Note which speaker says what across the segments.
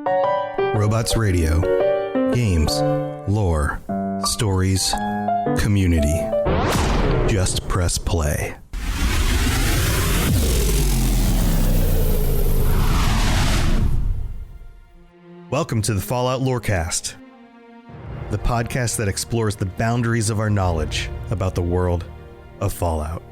Speaker 1: Robots Radio. Games, lore, stories, community. Just press play. Welcome to the Fallout Lorecast, the podcast that explores the boundaries of our knowledge about the world of Fallout.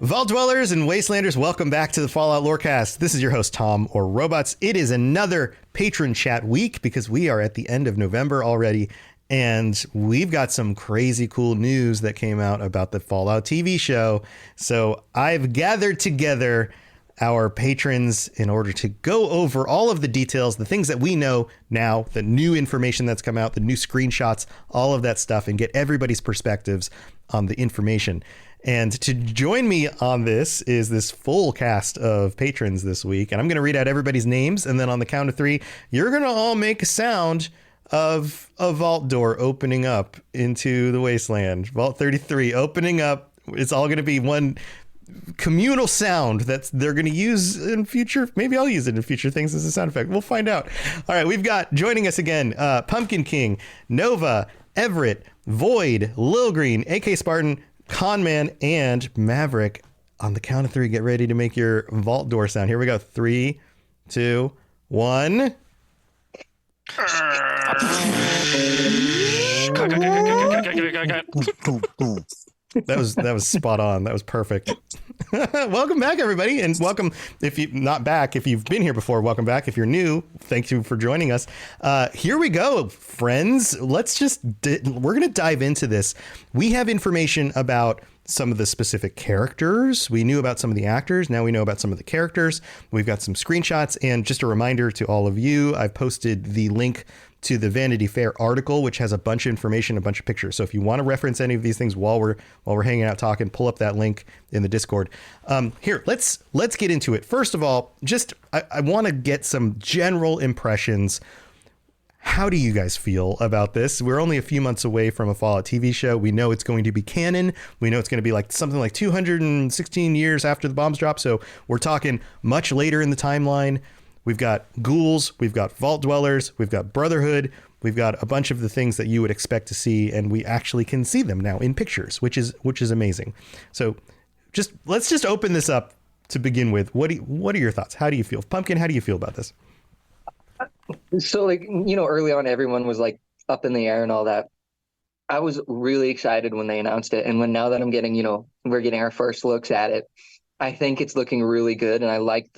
Speaker 1: Vault Dwellers and Wastelanders, welcome back to the Fallout Lorecast. This is your host, Tom, or Robots. It is another patron chat week because we are at the end of November already, and we've got some crazy cool news that came out about the Fallout TV show. So I've gathered together our patrons in order to go over all of the details, the things that we know now, the new information that's come out, the new screenshots, all of that stuff, and get everybody's perspectives on the information. And to join me on this is this full cast of patrons this week. And I'm going to read out everybody's names. And then on the count of three, you're going to all make a sound of a vault door opening up into the wasteland. Vault 33 opening up. It's all going to be one communal sound that they're going to use in future. Maybe I'll use it in future things as a sound effect. We'll find out. All right. We've got joining us again, Pumpkin King, Nova, Everett, Void, Lil Green, AK Spartan, Conman, and Maverick. On the count of three, get ready to make your vault door sound. Here we go. 3, 2, 1. That was spot on. That was perfect. Welcome back, everybody, and welcome. If you've been here before, welcome back. If you're new, thank you for joining us. Here we go, friends. We're going to dive into this. We have information about some of the specific characters. We knew about some of the actors. Now we know about some of the characters. We've got some screenshots, and just a reminder to all of you, I've posted the link to the Vanity Fair article, which has a bunch of information, a bunch of pictures. So if you want to reference any of these things while we're hanging out talking, pull up that link in the Discord. Here, let's get into it. First of all, I want to get some general impressions. How do you guys feel about this? We're only a few months away from a Fallout TV show. We know it's going to be canon. We know it's going to be like something like 216 years after the bombs drop. So we're talking much later in the timeline. We've got ghouls, we've got vault dwellers, we've got brotherhood, we've got a bunch of the things that you would expect to see, and we actually can see them now in pictures, which is amazing. So let's just open this up to begin with. What are your thoughts? How do you feel? Pumpkin, how do you feel about this?
Speaker 2: So early on everyone was like up in the air and all that. I was really excited when they announced it, and now that I'm getting, we're getting our first looks at it, I think it's looking really good, and I like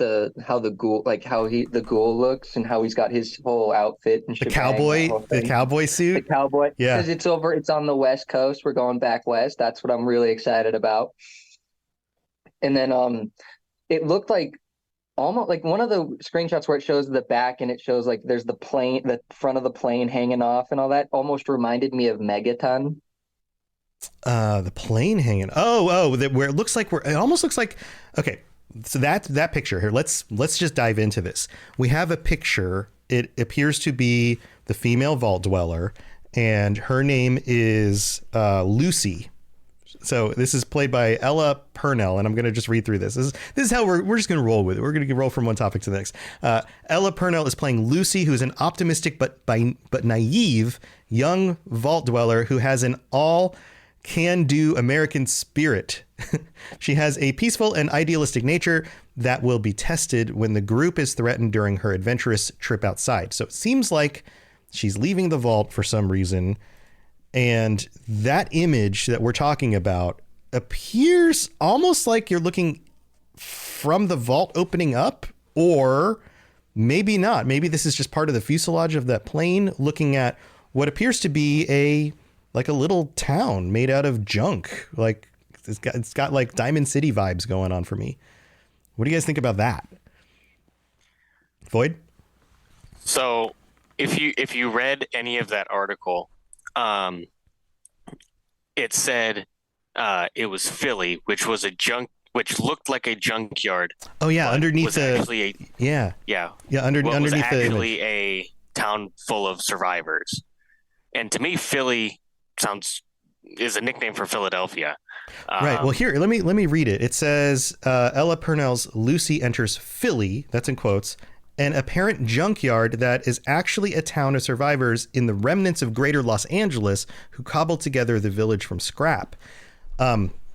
Speaker 2: how the ghoul looks and how he's got his whole outfit and
Speaker 1: the cowboy suit.
Speaker 2: The cowboy,
Speaker 1: yeah.
Speaker 2: Because it's on the West Coast. We're going back west. That's what I'm really excited about. And then it looked like almost like one of the screenshots where it shows the back and it shows like there's the front of the plane hanging off and all that. Almost reminded me of Megaton.
Speaker 1: The plane hanging. Where it almost looks like. Okay, so that picture here. Let's just dive into this. We have a picture. It appears to be the female vault dweller, and her name is Lucy. So this is played by Ella Purnell, and I'm going to just read through this. This is how we're just going to roll with it. We're going to roll from one topic to the next. Ella Purnell is playing Lucy, who's an optimistic but naive young vault dweller who has an all-can-do American spirit. She has a peaceful and idealistic nature that will be tested when the group is threatened during her adventurous trip outside. So it seems like she's leaving the vault for some reason. And that image that we're talking about appears almost like you're looking from the vault opening up, or maybe not. Maybe this is just part of the fuselage of that plane, looking at what appears to be a little town made out of junk. Like it's got like Diamond City vibes going on for me. What do you guys think about that? Void?
Speaker 3: So if you read any of that article, it said it was Philly, which looked like a junkyard.
Speaker 1: Oh yeah, underneath
Speaker 3: was actually
Speaker 1: underneath
Speaker 3: actually a town full of survivors. And to me, Philly is a nickname for Philadelphia.
Speaker 1: Right. Well, here, let me read it. It says Ella Purnell's Lucy enters Philly, that's in quotes, an apparent junkyard that is actually a town of survivors in the remnants of greater Los Angeles who cobbled together the village from scrap.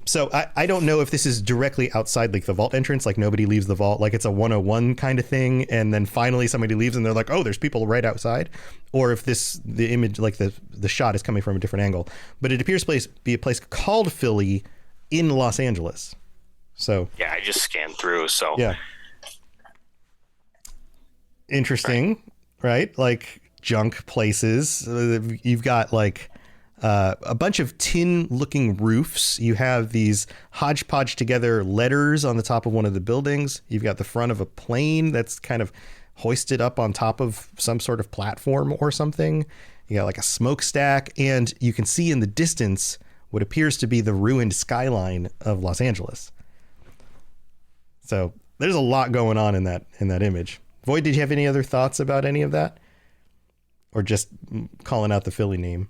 Speaker 1: So I don't know if this is directly outside like the vault entrance, like nobody leaves the vault, like it's a 101 kind of thing. And then finally somebody leaves and they're like, oh, there's people right outside. Or if the image, like the shot is coming from a different angle. But it appears to be a place called Philly in Los Angeles. So
Speaker 3: yeah, I just scanned through. So
Speaker 1: yeah. Interesting, right? Like junk places. You've got like a bunch of tin-looking roofs. You have these hodgepodge together letters on the top of one of the buildings. You've got the front of a plane that's kind of hoisted up on top of some sort of platform or something. You got like a smokestack, and you can see in the distance what appears to be the ruined skyline of Los Angeles. So there's a lot going on in that image. Void, did you have any other thoughts about any of that? Or just calling out the Philly name?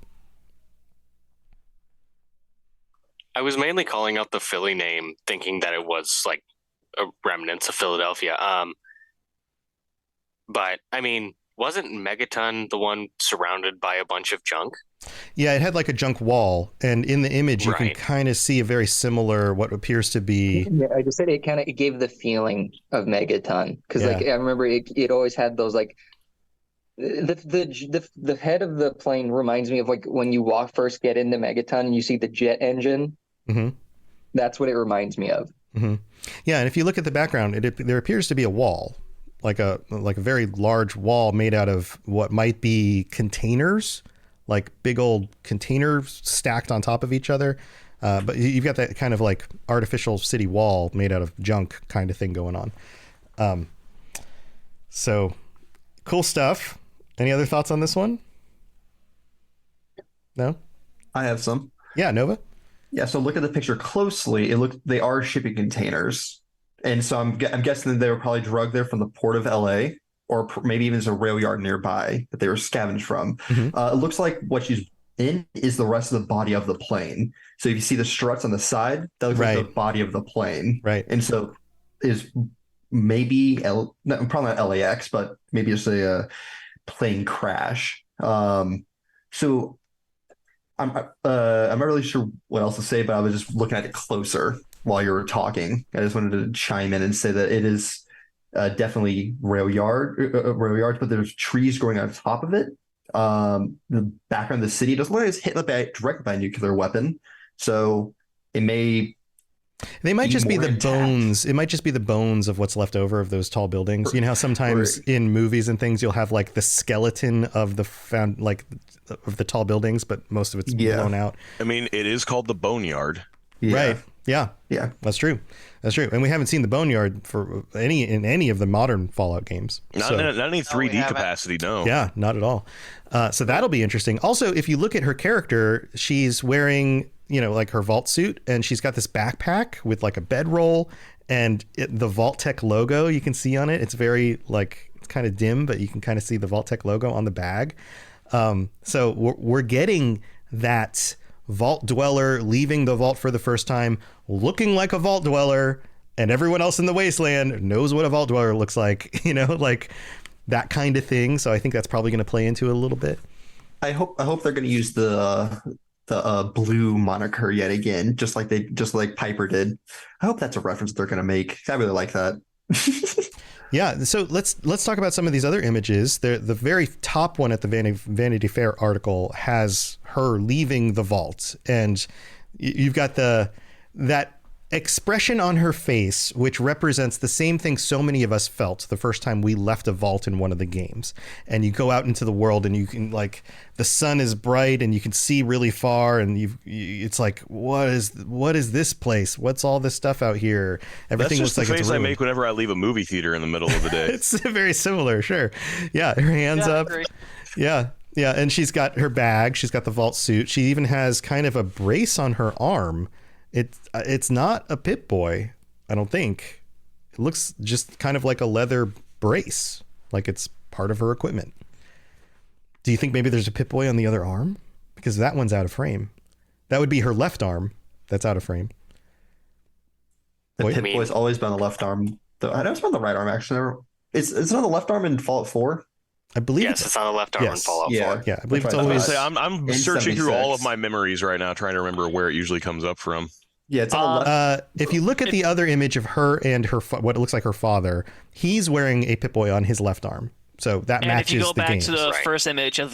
Speaker 3: I was mainly calling out the Philly name, thinking that it was like a remnants of Philadelphia. But I mean, wasn't Megaton the one surrounded by a bunch of junk?
Speaker 1: Yeah, it had like a junk wall, and in the image you can kind of see a very similar, what appears to be.
Speaker 2: Yeah, I just said it gave the feeling of Megaton because like I remember it always had those like the head of the plane reminds me of like when you first get into Megaton and you see the jet engine.
Speaker 1: Mm-hmm.
Speaker 2: That's what it reminds me of.
Speaker 1: Mm-hmm. Yeah, and if you look at the background, there appears to be a wall, like a very large wall made out of what might be containers, like big old containers stacked on top of each other. But you've got that kind of like artificial city wall made out of junk kind of thing going on. So cool stuff. Any other thoughts on this one? No?
Speaker 4: I have some.
Speaker 1: Yeah, Nova?
Speaker 4: Yeah, so look at the picture closely. They are shipping containers. And so I'm guessing that they were probably drugged there from the port of LA, or maybe even there's a rail yard nearby that they were scavenged from.
Speaker 1: Mm-hmm.
Speaker 4: It looks like what she's in is the rest of the body of the plane. So if you see the struts on the side, that looks like the body of the plane.
Speaker 1: Right.
Speaker 4: And so is maybe, probably not LAX, but maybe just a plane crash. So I'm not really sure what else to say, but I was just looking at it closer while you were talking. I just wanted to chime in and say that it is definitely rail yards, but there's trees growing on top of it. The background of the city doesn't look like it's hit directly by a nuclear weapon, so it may.
Speaker 1: They might just be the bones. It might just be the bones of what's left over of those tall buildings. You know how sometimes in movies and things you'll have like the skeleton of the of the tall buildings, but most of it's blown out.
Speaker 5: I mean, it is called the Boneyard.
Speaker 1: Yeah. Right. Yeah.
Speaker 4: Yeah.
Speaker 1: That's true. And we haven't seen the Boneyard for in any of the modern Fallout games.
Speaker 5: Not any 3D capacity, no.
Speaker 1: Yeah, not at all. So that'll be interesting. Also, if you look at her character, she's wearing, like her vault suit, and she's got this backpack with like a bedroll and the Vault Tech logo you can see on it. It's very like, it's kind of dim, but you can kind of see the Vault Tech logo on the bag. So we're getting that vault dweller leaving the vault for the first time, looking like a vault dweller, and everyone else in the wasteland knows what a vault dweller looks like, like that kind of thing. So I think that's probably going to play into it a little bit.
Speaker 4: I hope they're going to use the blue moniker yet again, just like Piper did. I hope that's a reference they're going to make. I really like that.
Speaker 1: Yeah, so let's talk about some of these other images. The very top one at the Vanity Fair article has her leaving the vault, and you've got that expression on her face, which represents the same thing so many of us felt the first time we left a vault in one of the games. And you go out into the world and you can, like, the sun is bright and you can see really far, and it's like, what is this place? What's all this stuff out here? Everything
Speaker 5: looks like it's ruined. That's just the face I make whenever I leave a movie theater in the middle of the day.
Speaker 1: It's very similar, sure. Yeah, her hands up. Yeah. Yeah, and she's got her bag. She's got the vault suit. She even has kind of a brace on her arm. It's not a Pip-Boy, I don't think. It looks just kind of like a leather brace, like it's part of her equipment. Do you think maybe there's a Pip-Boy on the other arm? Because that one's out of frame. That would be her left arm that's out of frame.
Speaker 4: The Pip-Boy's always been on the left arm. I know it's been on the right arm, actually. It's on the left arm in Fallout 4.
Speaker 1: I believe
Speaker 3: Yes, it's on the left arm in
Speaker 1: Yes.
Speaker 3: Fallout
Speaker 4: Yeah.
Speaker 3: 4.
Speaker 1: Yeah, I believe
Speaker 4: That's
Speaker 1: it's
Speaker 4: what I
Speaker 1: always.
Speaker 4: thought.
Speaker 5: I'm
Speaker 4: In
Speaker 5: searching through all of
Speaker 4: 76.
Speaker 5: my memories right now, trying to remember where it usually comes up from.
Speaker 4: Yeah, it's on the left.
Speaker 1: If you look at the other image of her and what it looks like her father, he's wearing a Pip-Boy on his left arm, so that
Speaker 6: And
Speaker 1: matches
Speaker 6: if you go
Speaker 1: the
Speaker 6: back
Speaker 1: games.
Speaker 6: to the
Speaker 3: Right.
Speaker 6: first image of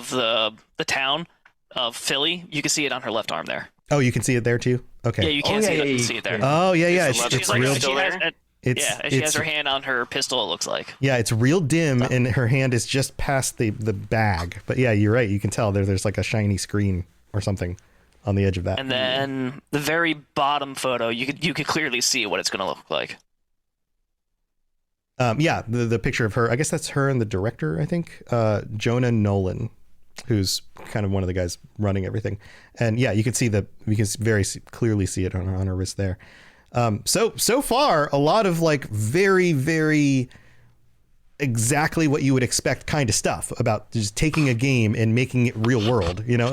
Speaker 6: the town of Philly, you can see it on her left arm there.
Speaker 1: Oh, you can see it there too. Okay.
Speaker 6: Yeah, you can see it there.
Speaker 1: Oh yeah, yeah.
Speaker 3: Is the
Speaker 1: It's,
Speaker 3: leather
Speaker 1: it's
Speaker 3: grip
Speaker 1: real.
Speaker 3: still there?
Speaker 1: It's
Speaker 6: and she has her hand on her pistol. It looks like.
Speaker 1: Yeah, it's real dim, and her hand is just past the bag. But yeah, you're right. You can tell there's like a shiny screen or something on the edge of that.
Speaker 6: And then the very bottom photo, you could clearly see what it's going to look like.
Speaker 1: Yeah, the picture of her. I guess that's her and the director. I think Jonah Nolan, who's kind of one of the guys running everything. And yeah, you can see very clearly see it on her wrist there. So far, a lot of like very, very exactly what you would expect kind of stuff about just taking a game and making it real world. You know,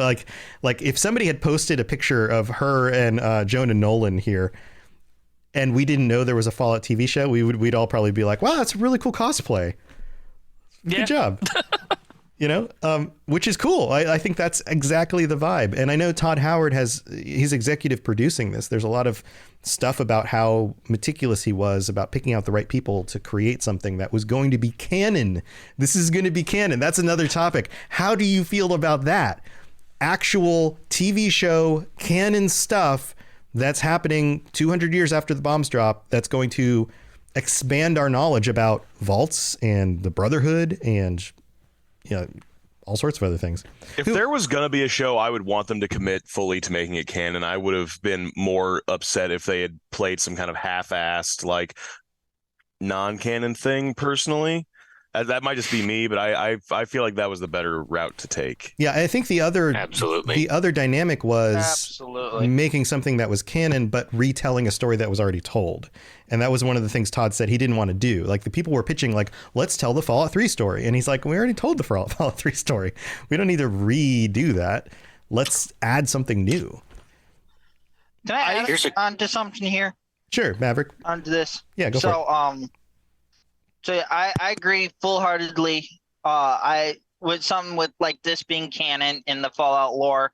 Speaker 1: like if somebody had posted a picture of her and Jonah Nolan here, and we didn't know there was a Fallout TV show, we'd all probably be like, wow, that's a really cool cosplay.
Speaker 6: Yeah.
Speaker 1: Good job. You know, which is cool. I think that's exactly the vibe. And I know Todd Howard he's executive producing this. There's a lot of stuff about how meticulous he was about picking out the right people to create something that was going to be canon. This is going to be canon. That's another topic. How do you feel about that? Actual TV show canon stuff that's happening 200 years after the bombs drop that's going to expand our knowledge about vaults and the Brotherhood and all sorts of other things.
Speaker 5: If there was going to be a show, I would want them to commit fully to making it canon. I would have been more upset if they had played some kind of half-assed, like, non-canon thing, personally. That might just be me, but I feel like that was the better route to take.
Speaker 1: Yeah, I think the other dynamic was making something that was canon, but retelling a story that was already told. And that was one of the things Todd said he didn't want to do. Like, the people were pitching, like, let's tell the Fallout 3 story. And he's like, we already told the Fallout 3 story. We don't need to redo that. Let's add something new.
Speaker 7: Can I add onto something here?
Speaker 1: Sure, Maverick.
Speaker 7: Onto this.
Speaker 1: Yeah, go for it.
Speaker 7: So I agree full-heartedly. With something with like this being canon in the Fallout lore,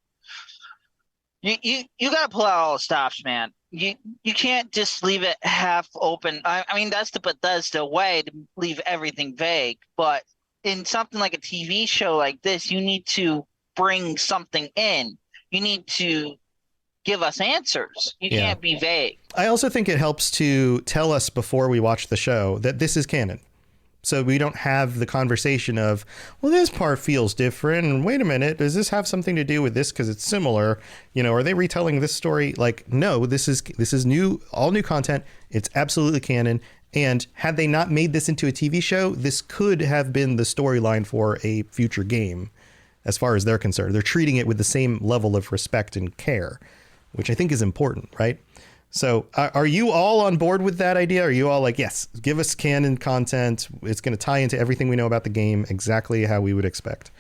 Speaker 7: you gotta pull out all the stops, man. You can't just leave it half open. I mean that's the way to leave everything vague. But in something like a TV show like this, you need to bring something in. You need to give us answers. You can't be vague.
Speaker 1: I also think it helps to tell us before we watch the show that this is canon. So we don't have the conversation of, well, this part feels different. And wait a minute, does this have something to do with this? Because it's similar. Are they retelling this story? Like, no, this is new, all new content. It's absolutely canon. And had they not made this into a TV show, this could have been the storyline for a future game. As far as they're concerned, they're treating it with the same level of respect and care, which I think is important, right? So are you all on board with that idea? Are you all like, yes, give us canon content. It's going to tie into everything we know about the game exactly how we would expect.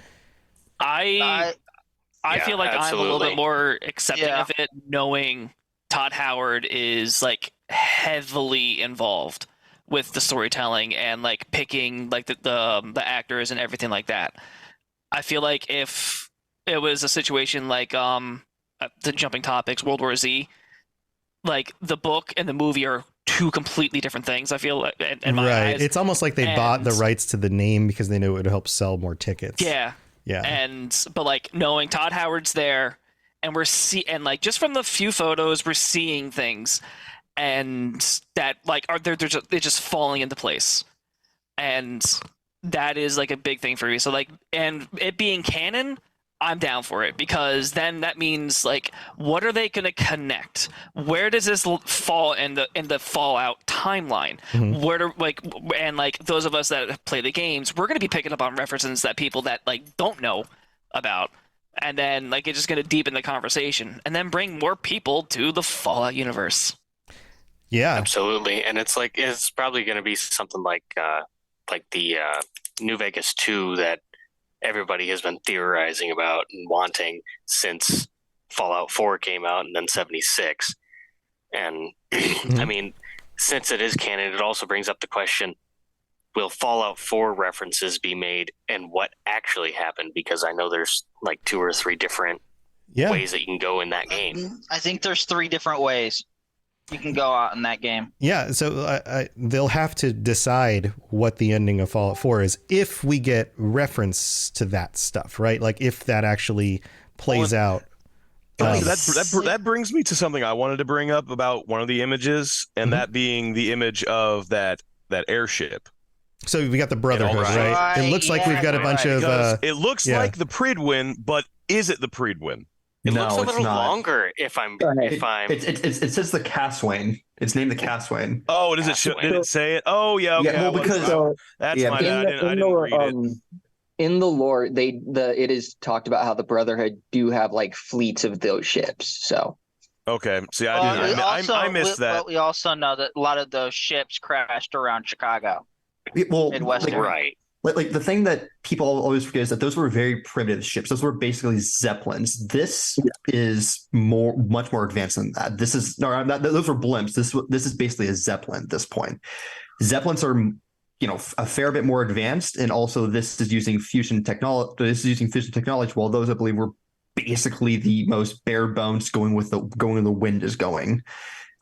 Speaker 6: I feel like
Speaker 3: absolutely.
Speaker 6: I'm a little bit more accepting of it, knowing Todd Howard is like heavily involved with the storytelling and like picking like the actors and everything like that. I feel like if it was a situation like the jumping topics, World War Z, like the book and the movie are two completely different things. I feel like, in my eyes.
Speaker 1: It's almost like they bought the rights to the name because they knew it would help sell more tickets.
Speaker 6: Yeah. But like knowing Todd Howard's there, and and like just from the few photos, we're seeing things, and that like they're just falling into place, and that is like a big thing for me. So like, and it being canon, I'm down for it, because then that means like, what are they going to connect? Where does this fall in the Fallout timeline?
Speaker 1: Mm-hmm.
Speaker 6: Where do and like those of us that play the games, we're going to be picking up on references that people that like don't know about, and then like it's just going to deepen the conversation and then bring more people to the Fallout universe.
Speaker 1: Yeah,
Speaker 3: absolutely. And it's like it's probably going to be something like the New Vegas 2 that everybody has been theorizing about and wanting since Fallout 4 came out and then 76. And I mean, since it is canon, it also brings up the question, will Fallout 4 references be made and what actually happened? Because I know there's like 2 or 3 different ways that you can go in that game.
Speaker 7: I think there's 3 different ways you can go out in that game.
Speaker 1: Yeah, so they'll have to decide what the ending of Fallout 4 is if we get reference to that stuff, right? Like if that actually plays out.
Speaker 5: That brings me to something I wanted to bring up about one of the images, and that being the image of that airship.
Speaker 1: So we got the Brotherhood, right? It looks like we've got a bunch of.
Speaker 5: It looks like the Pridwin, but is it the Pridwin?
Speaker 3: It looks a little longer. It
Speaker 4: says the Caswain. It's named the Caswain.
Speaker 5: Oh, did it say it? Oh, yeah. Okay.
Speaker 4: Yeah, well, because
Speaker 5: that's my bad. I didn't read it.
Speaker 2: In the lore, it is talked about how the Brotherhood do have like fleets of those ships. So
Speaker 5: okay, see, I missed that.
Speaker 7: But we also know that a lot of those ships crashed around Chicago.
Speaker 4: Well,
Speaker 7: Midwestern.
Speaker 3: Right.
Speaker 4: Like the thing that people always forget is that those were very primitive ships. Those were basically Zeppelins. This is much more advanced than that. Those were blimps. This is basically a Zeppelin at this point. Zeppelins are, a fair bit more advanced, and also this is using fusion technology. While those, I believe, were basically the most bare bones going where the wind is going.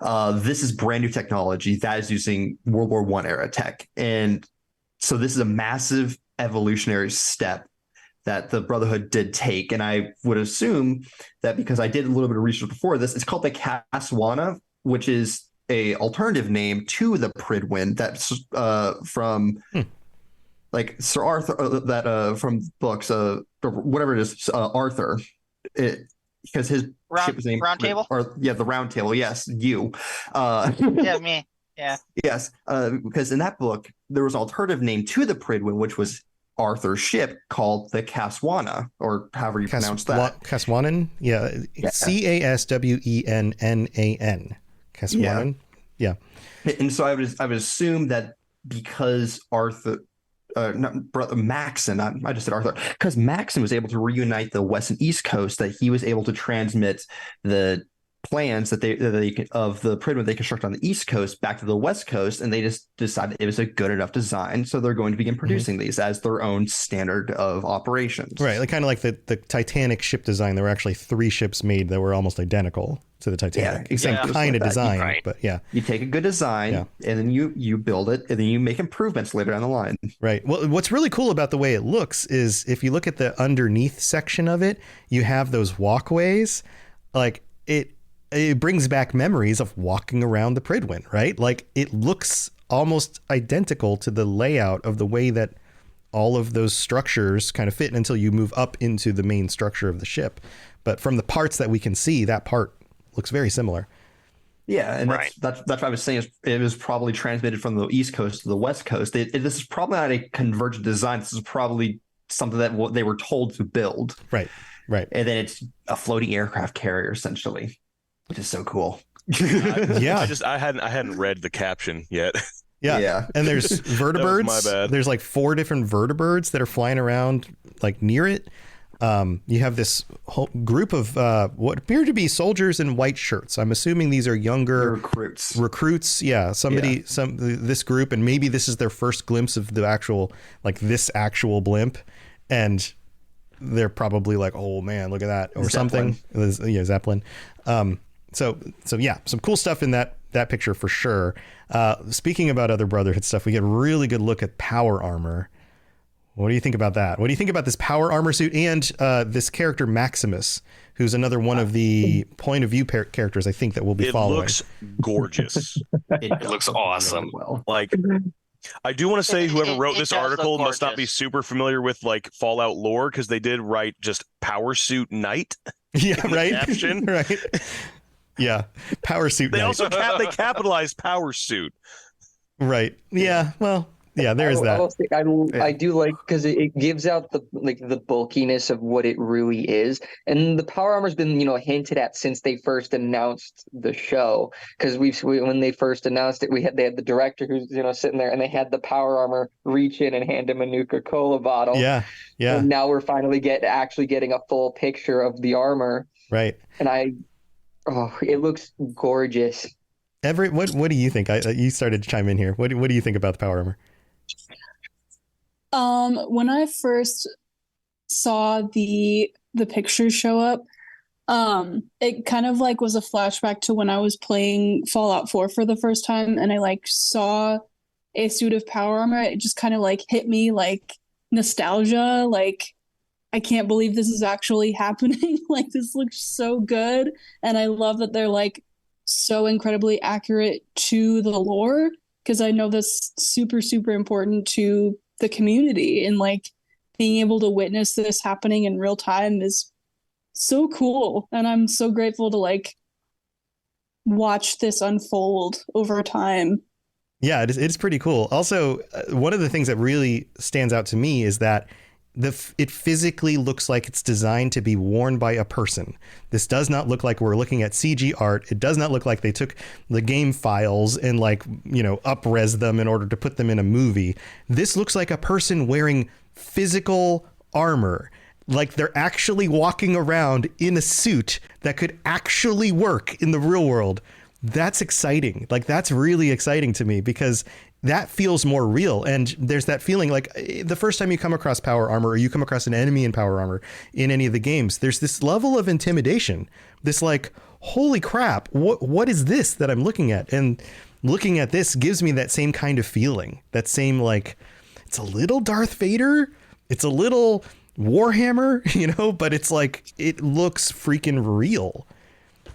Speaker 4: This is brand new technology that is using World War I era tech, and so this is a massive evolutionary step that the Brotherhood did take. And I would assume that because I did a little bit of research before this, it's called the Caswana, which is a alternative name to the Pridwin that's from like Sir Arthur, from books, or whatever it is, Arthur. Because his ship was named
Speaker 7: Round Table?
Speaker 4: The Round Table. Yes, you.
Speaker 7: Yeah, me. Yeah.
Speaker 4: Yes, because in that book there was an alternative name to the Pridwin, which was Arthur's ship called the Caswana, or however you pronounce that.
Speaker 1: Caswanan, yeah. Caswennan. Caswanan, yeah.
Speaker 4: And so I would assume that because Arthur. Maxon, I just said Arthur, because Maxon was able to reunite the West and East Coast, that he was able to transmit the plans of the Pridwin they construct on the East Coast back to the West Coast, and they just decided it was a good enough design, so they're going to begin producing these as their own standard of operations.
Speaker 1: Right, kind of like the Titanic ship design. There were actually 3 ships made that were almost identical to the Titanic.
Speaker 4: Yeah, exactly.
Speaker 1: Same kind of design,
Speaker 3: right.
Speaker 1: But yeah.
Speaker 4: You take a good design, and then you build it, and then you make improvements later down the line.
Speaker 1: Right. Well, what's really cool about the way it looks is if you look at the underneath section of it, you have those walkways. Like it brings back memories of walking around the Pridwin, right? Like it looks almost identical to the layout of the way that all of those structures kind of fit until you move up into the main structure of the ship. But from the parts that we can see, that part looks very similar.
Speaker 4: Yeah, and
Speaker 3: right.
Speaker 4: that's what I was saying. It was probably transmitted from the East Coast to the West Coast. This is probably not a convergent design. This is probably something that they were told to build.
Speaker 1: Right.
Speaker 4: And then it's a floating aircraft carrier, essentially, which is so cool.
Speaker 1: Yeah.
Speaker 5: I hadn't read the caption yet.
Speaker 1: Yeah. And there's vertibirds.
Speaker 5: My bad.
Speaker 1: There's like 4 different vertibirds that are flying around like near it. You have this whole group of what appear to be soldiers in white shirts. I'm assuming these are younger recruits. Yeah, this group, and maybe this is their first glimpse of the actual blimp, and they're probably like, "Oh man, look at that," or
Speaker 4: Zeppelin.
Speaker 1: something. Yeah, Zeppelin. So yeah, some cool stuff in that picture for sure. Speaking about other Brotherhood stuff, we get a really good look at power armor. What do you think about that? What do you think about this power armor suit and this character Maximus, who's another one of the point of view characters I think that we'll be following?
Speaker 5: It looks gorgeous.
Speaker 3: It looks awesome.
Speaker 4: Really well.
Speaker 5: Like, I do want to say whoever wrote this article must not be super familiar with like Fallout lore, because they did write just Power Suit Knight.
Speaker 1: Yeah, right.
Speaker 5: Caption.
Speaker 1: Right. Yeah, Power Suit
Speaker 5: They
Speaker 1: Knight.
Speaker 5: also they capitalized Power Suit.
Speaker 1: Right. Yeah. Well. Yeah, there is that.
Speaker 2: I do like, because it gives out the bulkiness of what it really is, and the power armor's been hinted at since they first announced the show. Because when they first announced it, they had the director who's sitting there, and they had the power armor reach in and hand him a Nuka-Cola bottle.
Speaker 1: Yeah.
Speaker 2: And now we're finally getting a full picture of the armor.
Speaker 1: Right.
Speaker 2: And it looks gorgeous.
Speaker 1: Everett, what do you think? You started to chime in here. What do you think about the power armor?
Speaker 8: When I first saw the pictures show up, it kind of like was a flashback to when I was playing Fallout 4 for the first time, and I like saw a suit of power armor. It just kind of like hit me like nostalgia, like I can't believe this is actually happening. Like this looks so good, and I love that they're like so incredibly accurate to the lore, because I know that's super important to the community, and like being able to witness this happening in real time is so cool, and I'm so grateful to like watch this unfold over time.
Speaker 1: Yeah, it's pretty cool. Also, one of the things that really stands out to me is that it physically looks like it's designed to be worn by a person. This does not look like we're looking at CG art. It does not look like they took the game files and like, up-res them in order to put them in a movie. This looks like a person wearing physical armor. Like they're actually walking around in a suit that could actually work in the real world. That's exciting. Like that's really exciting to me because that feels more real. And there's that feeling like the first time you come across power armor or you come across an enemy in power armor in any of the games, there's this level of intimidation, this like, holy crap, what is this that I'm looking at? And looking at this gives me that same kind of feeling, that same, like, it's a little Darth Vader, it's a little Warhammer, but it's like, it looks freaking real.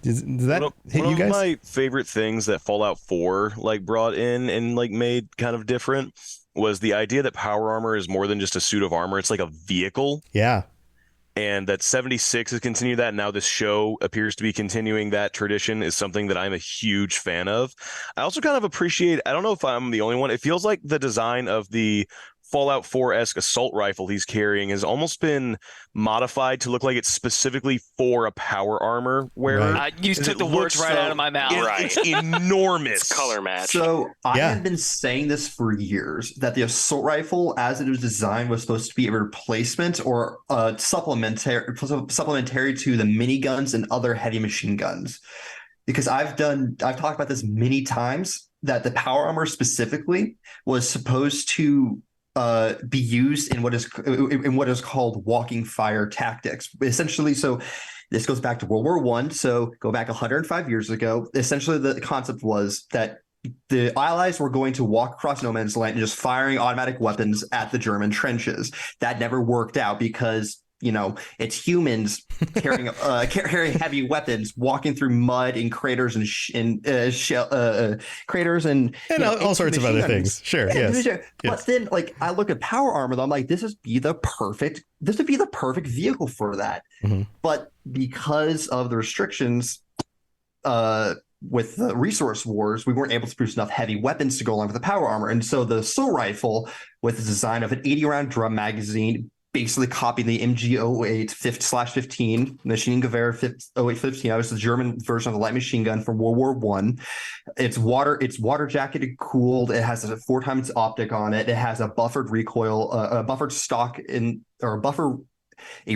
Speaker 1: Does that hit you guys?
Speaker 5: One of my favorite things that Fallout 4 like brought in and like made kind of different was the idea that power armor is more than just a suit of armor. It's like a vehicle.
Speaker 1: Yeah.
Speaker 5: And that 76 has continued that. Now this show appears to be continuing that tradition is something that I'm a huge fan of. I also kind of appreciate, I don't know if I'm the only one, it feels like the design of the Fallout 4-esque assault rifle he's carrying has almost been modified to look like it's specifically for a power armor wearer.
Speaker 1: Right.
Speaker 6: You took the words right out of my mouth.
Speaker 5: It's enormous.
Speaker 3: It's color match.
Speaker 4: So I have been saying this for years, that the assault rifle, as it was designed, was supposed to be a replacement or supplementary to the miniguns and other heavy machine guns. Because I've talked about this many times, that the power armor specifically was supposed to be used in what is called walking fire tactics. Essentially, so this goes back to World War I. So go back 105 years ago. Essentially, the concept was that the Allies were going to walk across no man's land and just firing automatic weapons at the German trenches. That never worked out because it's humans carrying heavy weapons, walking through mud and craters and craters and
Speaker 1: all sorts of other things. Sure,
Speaker 4: yeah,
Speaker 1: yes.
Speaker 4: But then, like, I look at power armor, though, I'm like, this would be the perfect vehicle for that.
Speaker 1: Mm-hmm.
Speaker 4: But because of the restrictions, with the resource wars, we weren't able to produce enough heavy weapons to go along with the power armor, and so the assault rifle, with the design of an 80-round drum magazine, basically copying the MG08/15 Maschinengewehr 0815. That was the German version of the light machine gun from World War I. It's water jacketed, cooled. It has a 4 times optic on it. It has a buffered recoil, a buffered stock a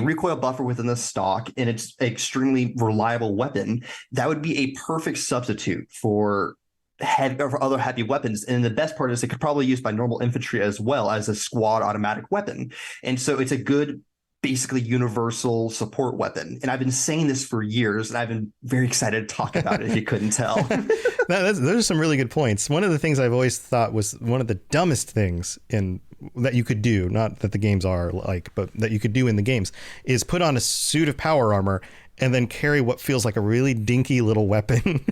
Speaker 4: recoil buffer within the stock, and it's an extremely reliable weapon. That would be a perfect substitute for other heavy weapons. And the best part is it could probably be used by normal infantry as well as a squad automatic weapon. And so it's a good, basically universal support weapon. And I've been saying this for years, and I've been very excited to talk about it, if you couldn't tell.
Speaker 1: Those are some really good points. One of the things I've always thought was one of the dumbest things that you could do, not that the games are like, but that you could do in the games, is put on a suit of power armor and then carry what feels like a really dinky little weapon.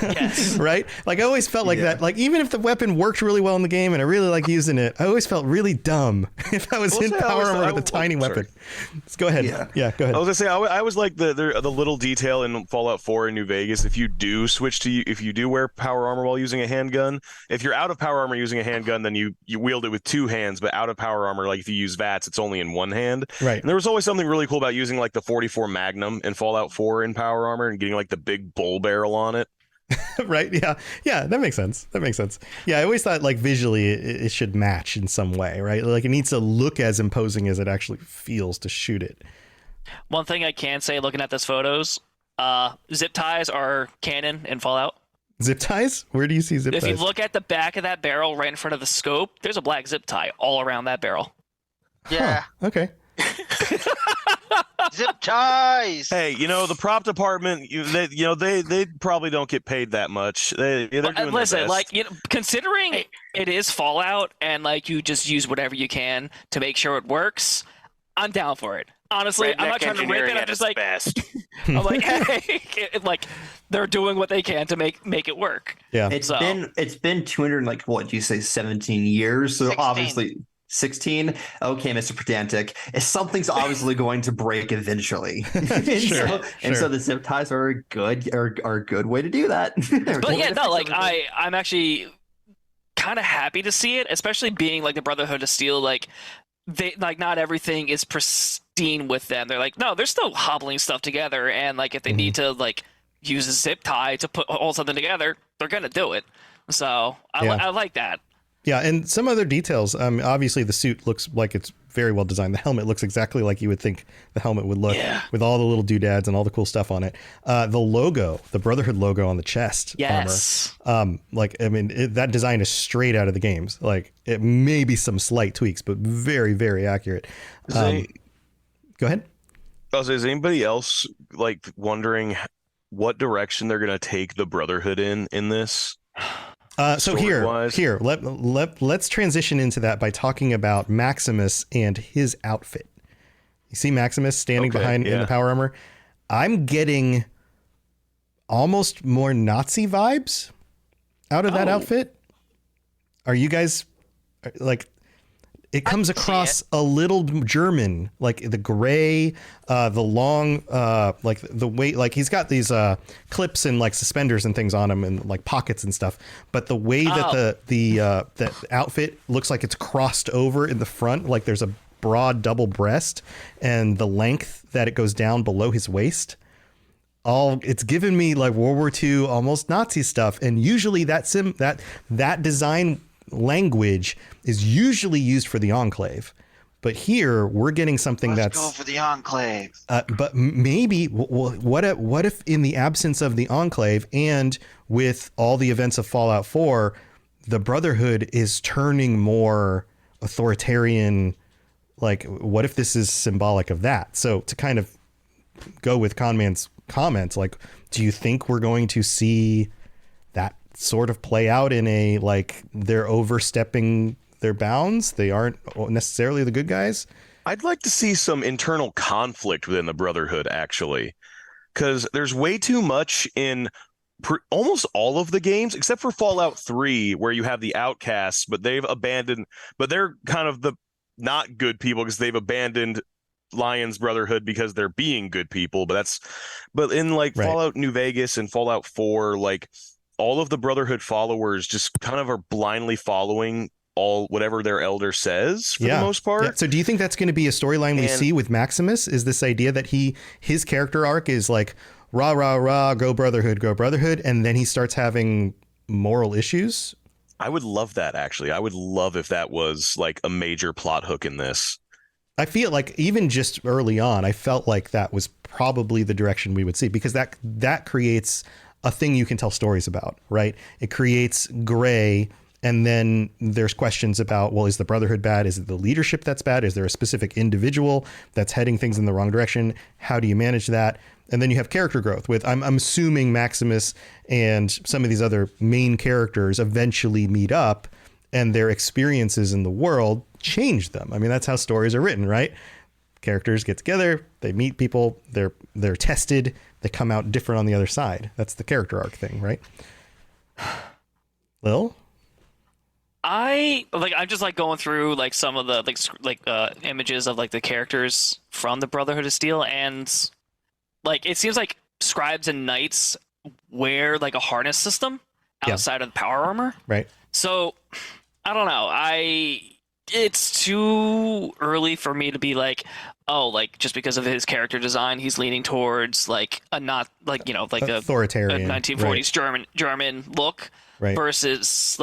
Speaker 6: Yes.
Speaker 1: Right? Like I always felt like that. Like even if the weapon worked really well in the game and I really like using it, I always felt really dumb if I was in power armor with a tiny weapon. Let's go ahead. Yeah, go ahead.
Speaker 5: I was gonna say I was like the little detail in Fallout 4 in New Vegas. If you do wear power armor while using a handgun, if you're out of power armor using a handgun, then you wield it with 2 hands. But out of power armor, like if you use VATS, it's only in 1 hand.
Speaker 1: Right.
Speaker 5: And there was always something really cool about using like the 44 Magnum in Fallout 4 in power armor and getting like the big bull barrel on it.
Speaker 1: Right. Yeah. That makes sense. Yeah. I always thought like visually it should match in some way, right? Like it needs to look as imposing as it actually feels to shoot it.
Speaker 6: One thing I can say looking at those photos, zip ties are canon in Fallout.
Speaker 1: Zip ties? Where do you see zip ties?
Speaker 6: If you look at the back of that barrel right in front of the scope, there's a black zip tie all around that barrel.
Speaker 7: Yeah.
Speaker 1: Huh, okay.
Speaker 7: Zip ties.
Speaker 5: Hey, the prop department, they probably don't get paid that much. They're doing their
Speaker 6: Listen,
Speaker 5: best.
Speaker 6: considering it is Fallout and you just use whatever you can to make sure it works, I'm down for it. Honestly, I'm not trying to rip it. I'm just
Speaker 3: best.
Speaker 6: I'm like, hey, they're doing what they can to make it work.
Speaker 1: Yeah.
Speaker 4: It's been 200 what do you say 17 years? So
Speaker 7: 16.
Speaker 4: obviously 16. Okay, Mr. Pedantic. Something's obviously going to break eventually. And so the zip ties are a good way to do that.
Speaker 6: But yeah, no, I'm actually kind of happy to see it, especially being the Brotherhood of Steel. They not everything is pristine with them. They're no, they're still hobbling stuff together, and if they need to use a zip tie to hold something together, they're gonna do it. So I like that.
Speaker 1: Yeah, and some other details. Obviously, the suit looks like it's very well designed. The helmet looks exactly like you would think the helmet would look, with all the little doodads and all the cool stuff on it. The logo, the Brotherhood logo on the chest
Speaker 6: Yes.
Speaker 1: armor. That design is straight out of the games. It may be some slight tweaks, but very, very accurate. Go ahead.
Speaker 5: Is anybody else wondering what direction they're gonna take the Brotherhood in this?
Speaker 1: So let's transition into that by talking about Maximus and his outfit. You see Maximus standing behind in the power armor. I'm getting almost more Nazi vibes out of that outfit. Are you guys it comes across a little German, the gray, the long, the way, he's got these clips and suspenders and things on him and pockets and stuff. But the way that that outfit looks like it's crossed over in the front, there's a broad double breast, and the length that it goes down below his waist. It's given me World War II, almost Nazi stuff. And usually that design language is usually used for the Enclave, but here we're getting something
Speaker 7: Let's go for the Enclave.
Speaker 1: But maybe what if in the absence of the Enclave and with all the events of Fallout 4, the Brotherhood is turning more authoritarian? What if this is symbolic of that? So to kind of go with Conman's comments, do you think we're going to see that sort of play out in a they're overstepping their bounds? They aren't necessarily the good guys.
Speaker 5: I'd like to see some internal conflict within the Brotherhood, actually, because there's way too much in almost all of the games except for Fallout 3, where you have the outcasts, but they're kind of the not good people because they've abandoned Lion's Brotherhood because they're being good people. But in Fallout New Vegas and Fallout 4, all of the Brotherhood followers just kind of are blindly following whatever their elder says for the most part.
Speaker 1: Yeah. So do you think that's going to be a storyline we see with Maximus? Is this idea that his character arc is rah, rah, rah, go Brotherhood, and then he starts having moral issues?
Speaker 5: I would love that, actually. I would love if that was a major plot hook in this.
Speaker 1: I feel even just early on, I felt like that was probably the direction we would see, because that creates a thing you can tell stories about, right? It creates gray, and then there's questions about, is the Brotherhood bad? Is it the leadership that's bad? Is there a specific individual that's heading things in the wrong direction? How do you manage that? And then you have character growth with, I'm assuming Maximus and some of these other main characters eventually meet up, and their experiences in the world change them. I mean, that's how stories are written, right? Characters get together, they meet people, they're tested, they come out different on the other side. That's the character arc thing, right? Lil?
Speaker 6: I'm just going through some of the images of the characters from the Brotherhood of Steel, and it seems like scribes and knights wear a harness system outside of the power armor.
Speaker 1: Right.
Speaker 6: So I don't know. It's too early for me to be just because of his character design, he's leaning towards a
Speaker 1: authoritarian,
Speaker 6: a 1940s German look, versus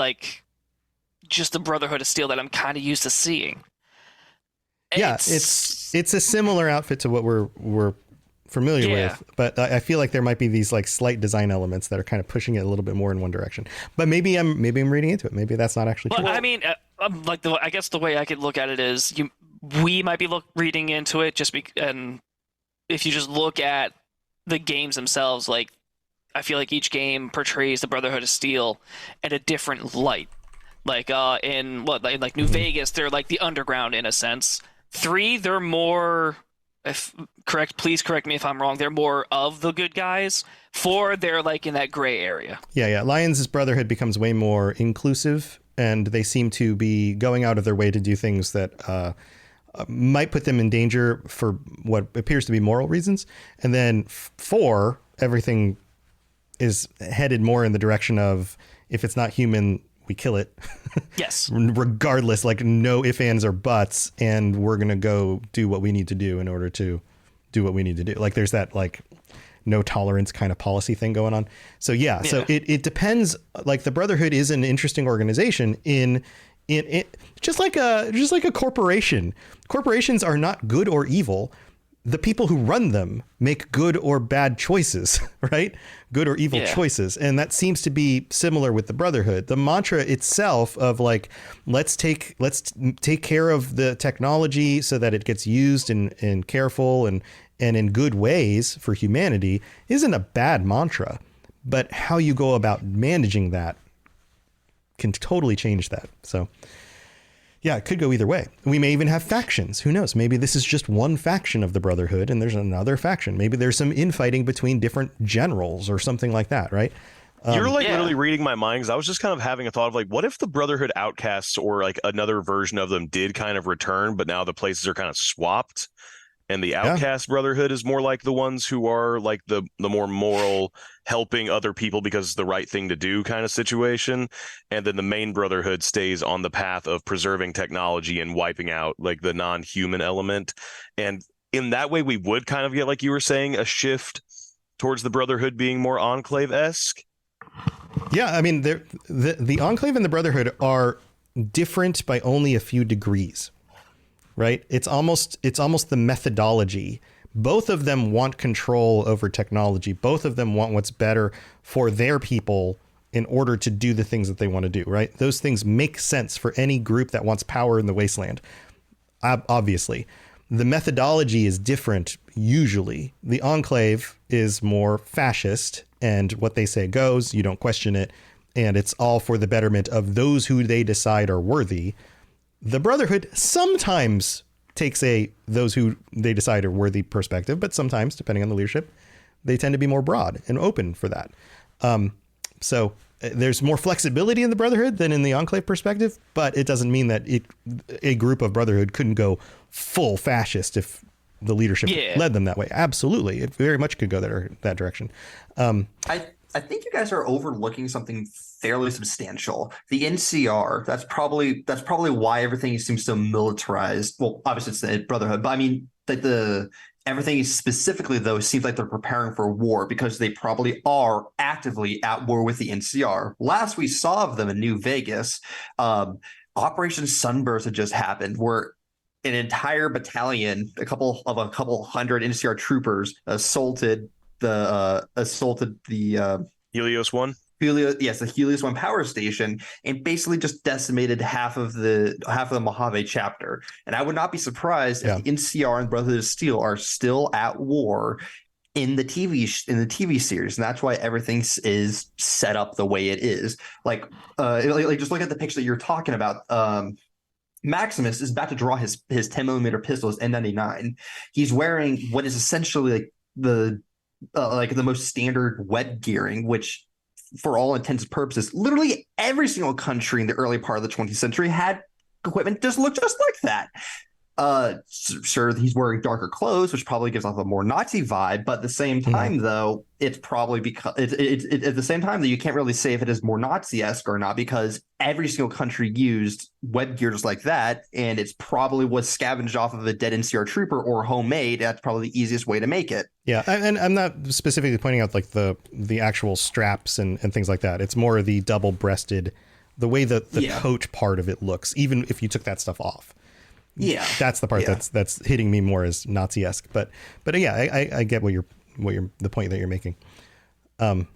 Speaker 6: just the Brotherhood of Steel that I'm kind of used to seeing.
Speaker 1: It's a similar outfit to what we're familiar with, but I feel like there might be these slight design elements that are kind of pushing it a little bit more in one direction. But maybe I'm reading into it. Maybe that's not actually true.
Speaker 6: I mean, I guess the way I could look at it is we might be reading into it and if you just look at the games themselves, like I feel like each game portrays the Brotherhood of Steel in a different light. Like in New Vegas, they're like the underground in a sense. 3, they're more, please correct me if I'm wrong, they're more of the good guys. 4, they're like in that gray area.
Speaker 1: Yeah. Lions' Brotherhood becomes way more inclusive, and they seem to be going out of their way to do things that might put them in danger for what appears to be moral reasons. And then 4, everything is headed more in the direction of, if it's not human, we kill it.
Speaker 6: Yes.
Speaker 1: Regardless, like no ifs, ands, or buts, and we're going to go do what we need to do in order to do what we need to do. Like there's that like no tolerance kind of policy thing going on. So yeah. So it depends. Like the Brotherhood is an interesting organization in just like a corporation. Corporations are not good or evil. The people who run them make good or bad choices, right? Good or evil choices. And that seems to be similar with the Brotherhood. The mantra itself of like, let's take care of the technology so that it gets used in careful and in good ways for humanity isn't a bad mantra, but how you go about managing that can totally change that. So yeah, it could go either way. We may even have factions. Who knows? Maybe this is just one faction of the Brotherhood and there's another faction. Maybe there's some infighting between different generals or something like that, right?
Speaker 5: You're like literally reading my mind, because I was just kind of having a thought of like, what if the Brotherhood outcasts or like another version of them did kind of return, but now the places are kind of swapped? And the outcast Brotherhood is more like the ones who are like the more moral, helping other people because it's the right thing to do kind of situation. And then the main Brotherhood stays on the path of preserving technology and wiping out like the non-human element. And in that way, we would kind of get, like you were saying, a shift towards the Brotherhood being more Enclave-esque.
Speaker 1: Yeah, I mean, the Enclave and the Brotherhood are different by only a few degrees. Right. It's almost the methodology. Both of them want control over technology. Both of them want what's better for their people in order to do the things that they want to do. Right. Those things make sense for any group that wants power in the wasteland. Obviously, the methodology is different. Usually the Enclave is more fascist, and what they say goes. You don't question it. And it's all for the betterment of those who they decide are worthy. The Brotherhood sometimes takes those who they decide are worthy perspective, but sometimes, depending on the leadership, they tend to be more broad and open for that. So there's more flexibility in the Brotherhood than in the Enclave perspective, but it doesn't mean that a group of Brotherhood couldn't go full fascist if the leadership led them that way. Absolutely. It very much could go that direction.
Speaker 4: I think you guys are overlooking something fairly substantial. The NCR, that's probably why everything seems so militarized. Well, obviously it's the Brotherhood, but I mean like everything specifically though seems like they're preparing for war because they probably are actively at war with the NCR. Last we saw of them in New Vegas, Operation Sunburst had just happened, where an entire battalion, a couple hundred NCR troopers assaulted the
Speaker 5: Helios 1.
Speaker 4: The Helios 1 power station, and basically just decimated half of the Mojave chapter. And I would not be surprised if the NCR and Brotherhood of Steel are still at war in the TV series, and that's why everything is set up the way it is. Like just look at the picture that you're talking about. Maximus is about to draw his 10mm pistol, his N99. He's wearing what is essentially like the most standard wet gearing, which for all intents and purposes, literally every single country in the early part of the 20th century had equipment just looked just like that. Sure, he's wearing darker clothes, which probably gives off a more Nazi vibe, but at the same time, though, it's probably because it's at the same time that you can't really say if it is more Nazi-esque or not, because every single country used web gear just like that, and it's probably was scavenged off of a dead NCR trooper or homemade. That's probably the easiest way to make it. Yeah, and I'm not specifically pointing out like the actual straps and things like that. It's more the double-breasted, the way that the coat part of it looks, even if you took that stuff off. Yeah, that's the part that's hitting me more as Nazi-esque. But yeah, I get the point that you're making. I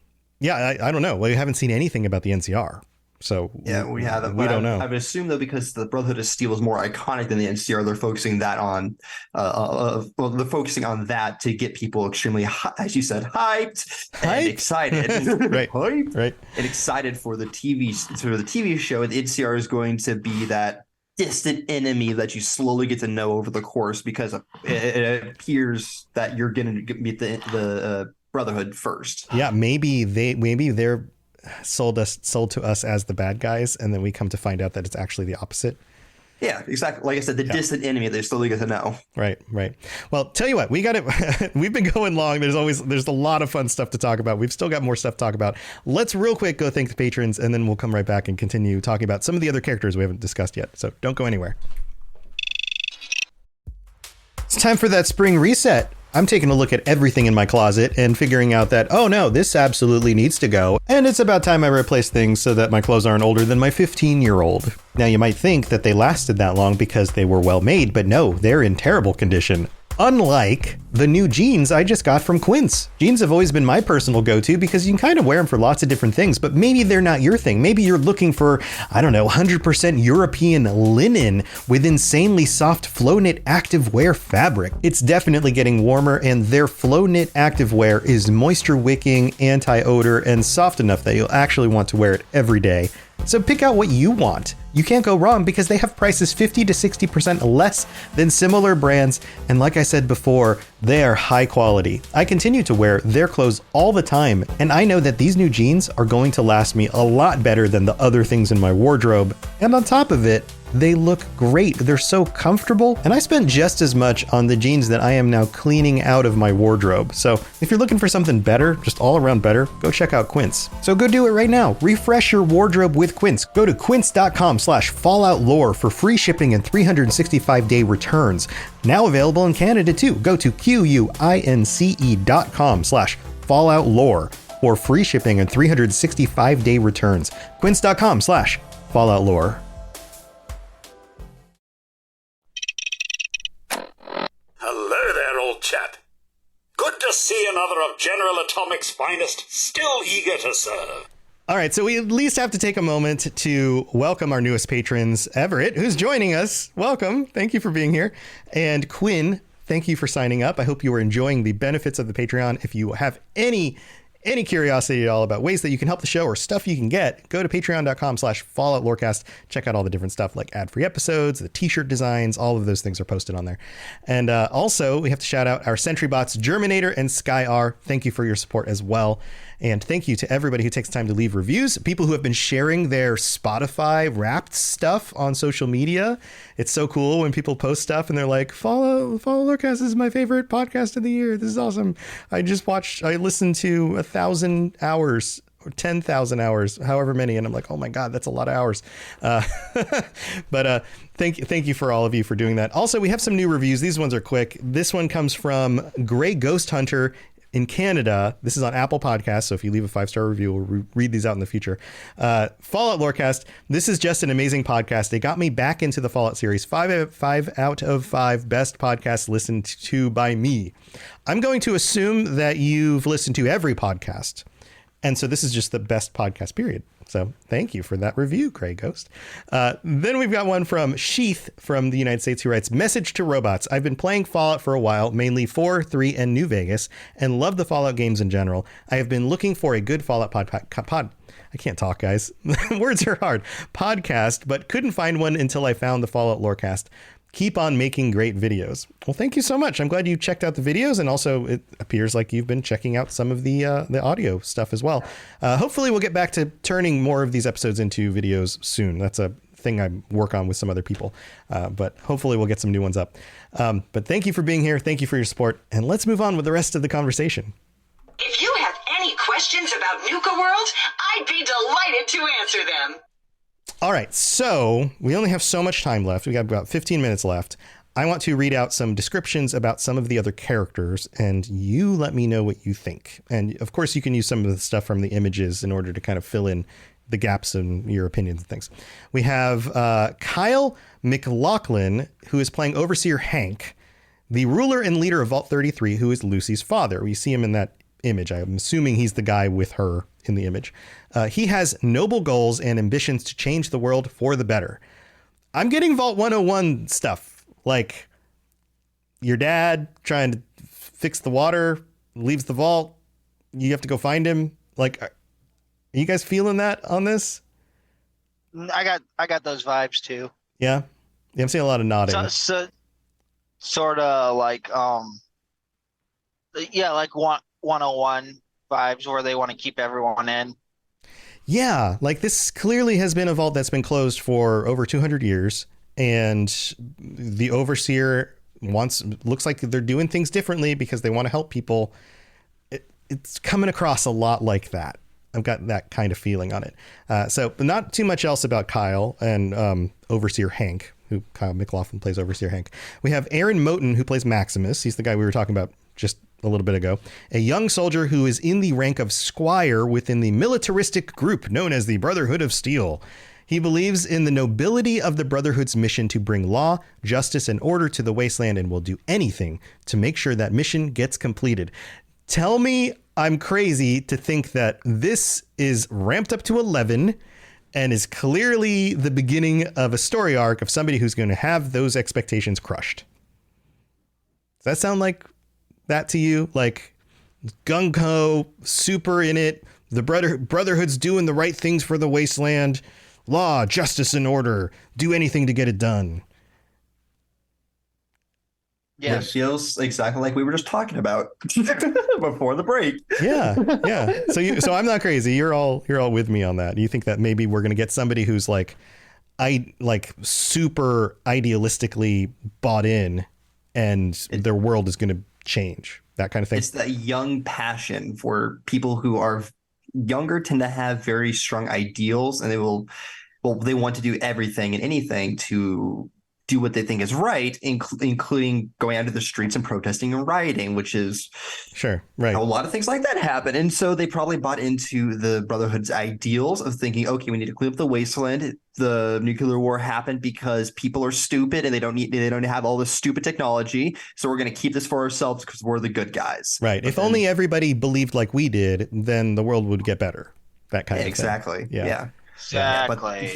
Speaker 4: don't know. Well, you haven't seen anything about the NCR,
Speaker 1: So
Speaker 4: Yeah, we have it.
Speaker 1: We don't know.
Speaker 4: I would assume though, because the Brotherhood of Steel is more iconic than the NCR, they're focusing that on, well, they're focusing on that to get people extremely, as you said, hyped and excited,
Speaker 1: right,
Speaker 4: hyped,
Speaker 1: right,
Speaker 4: and excited for the TV show. The NCR is going to be that distant enemy that you slowly get to know over the course, because it appears that you're going to meet the Brotherhood first.
Speaker 1: Yeah, maybe they're sold to us as the bad guys, and then we come to find out that it's actually the opposite.
Speaker 4: Yeah, exactly. Like I said, the distant enemy they slowly get to know.
Speaker 1: Right. Well, tell you what, we got it. We've been going long. There's a lot of fun stuff to talk about. We've still got more stuff to talk about. Let's real quick go thank the patrons, and then we'll come right back and continue talking about some of the other characters we haven't discussed yet. So don't go anywhere. It's time for that spring reset. I'm taking a look at everything in my closet and figuring out that, oh no, this absolutely needs to go. And it's about time I replace things so that my clothes aren't older than my 15-year-old. Now you might think that they lasted that long because they were well made, but no, they're in terrible condition. Unlike the new jeans I just got from Quince. Jeans have always been my personal go-to because you can kind of wear them for lots of different things, but maybe they're not your thing. Maybe you're looking for, 100% European linen with insanely soft flow knit activewear fabric. It's definitely getting warmer, and their flow knit activewear is moisture wicking, anti-odor, and soft enough that you'll actually want to wear it every day. So pick out what you want. You can't go wrong because they have prices 50 to 60% less than similar brands. And like I said before, they are high quality. I continue to wear their clothes all the time, and I know that these new jeans are going to last me a lot better than the other things in my wardrobe. And on top of it, they look great. They're so comfortable. And I spent just as much on the jeans that I am now cleaning out of my wardrobe. So if you're looking for something better, just all around better, go check out Quince. So go do it right now. Refresh your wardrobe with Quince. Go to quince.com/falloutlore for free shipping and 365-day returns. Now available in Canada too. Go to quince.com/falloutlore for free shipping and 365-day returns. Quince.com/falloutlore.
Speaker 9: Hello there, old chap. Good to see another of General Atomic's finest, still eager to serve.
Speaker 1: All right, so we at least have to take a moment to welcome our newest patrons, Everett, who's joining us. Welcome. Thank you for being here. And Quinn, thank you for signing up. I hope you are enjoying the benefits of the Patreon. If you have any curiosity at all about ways that you can help the show or stuff you can get, go to patreon.com/falloutlorecast. Check out all the different stuff like ad-free episodes, the t-shirt designs, all of those things are posted on there. And also, we have to shout out our Sentry bots, Germinator and SkyR. Thank you for your support as well. And thank you to everybody who takes time to leave reviews, people who have been sharing their Spotify Wrapped stuff on social media. It's so cool when people post stuff and they're like, follow Lorecast is my favorite podcast of the year. This is awesome. I listened to 1,000 hours or 10,000 hours, however many. And I'm like, oh my God, that's a lot of hours. But thank you for all of you for doing that. Also, we have some new reviews. These ones are quick. This one comes from Gray Ghost Hunter in Canada. This is on Apple Podcasts, so if you leave a 5-star review, we'll read these out in the future. Fallout Lorecast, this is just an amazing podcast. They got me back into the Fallout series. 5 out of 5 best podcasts listened to by me. I'm going to assume that you've listened to every podcast, and so this is just the best podcast, period. So thank you for that review, Grey Ghost. Then we've got one from Sheath from the United States who writes, message to robots. I've been playing Fallout for a while, mainly 4, 3, and New Vegas, and love the Fallout games in general. I have been looking for a good Fallout I can't talk, guys. Words are hard. Podcast, but couldn't find one until I found the Fallout Lorecast. Keep on making great videos. Well, thank you so much. I'm glad you checked out the videos, and also it appears like you've been checking out some of the audio stuff as well. Hopefully we'll get back to turning more of these episodes into videos soon. That's a thing I work on with some other people, but hopefully we'll get some new ones up. But thank you for being here. Thank you for your support, and let's move on with the rest of the conversation.
Speaker 10: If you have any questions about Nuka World, I'd be delighted to answer them.
Speaker 1: All right, so we only have so much time left. We got about 15 minutes left. I want to read out some descriptions about some of the other characters, and you let me know what you think. And of course, you can use some of the stuff from the images in order to kind of fill in the gaps in your opinions and things. We have Kyle McLaughlin, who is playing Overseer Hank, the ruler and leader of Vault 33, who is Lucy's father. We see him in that image. I'm assuming he's the guy with her in the image. He has noble goals and ambitions to change the world for the better. I'm getting Vault 101 stuff, like your dad trying to fix the water, leaves the vault. You have to go find him. Like, are you guys feeling that on this?
Speaker 7: I got those vibes too.
Speaker 1: Yeah. I'm seeing a lot of nodding.
Speaker 7: So sort of like like 101 vibes where they want to keep everyone in.
Speaker 1: Yeah, like this clearly has been a vault that's been closed for over 200 years, and the overseer looks like they're doing things differently because they want to help people. It's coming across a lot like that. I've got that kind of feeling on it. So not too much else about Kyle and Overseer Hank, who Kyle McLaughlin plays Overseer Hank. We have Aaron Moten, who plays Maximus. He's the guy we were talking about just a little bit ago. A young soldier who is in the rank of squire within the militaristic group known as the Brotherhood of Steel. He believes in the nobility of the Brotherhood's mission to bring law, justice, and order to the wasteland and will do anything to make sure that mission gets completed. Tell me I'm crazy to think that this is ramped up to 11 and is clearly the beginning of a story arc of somebody who's going to have those expectations crushed. Does that sound like that to you? Like gung-ho, super in it, the Brotherhood's doing the right things for the wasteland, law, justice, and order, do anything to get it done.
Speaker 7: Yeah.
Speaker 4: It feels exactly like we were just talking about before the break.
Speaker 1: Yeah. So I'm not crazy. You're all with me on that. You think that maybe we're going to get somebody who's like super idealistically bought in, and their world is going to change, that kind of thing.
Speaker 4: It's that young passion for people who are younger tend to have very strong ideals, and they want to do everything and anything to do what they think is right, including going out to the streets and protesting and rioting, which is
Speaker 1: sure right.
Speaker 4: How a lot of things like that happen. And so they probably bought into the Brotherhood's ideals of thinking, okay, we need to clean up the wasteland. The nuclear war happened because people are stupid and they don't have all this stupid technology. So we're going to keep this for ourselves because we're the good guys.
Speaker 1: Right. If only everybody believed like we did, then the world would get better. That kind of thing.
Speaker 4: Exactly. Yeah.
Speaker 7: Exactly.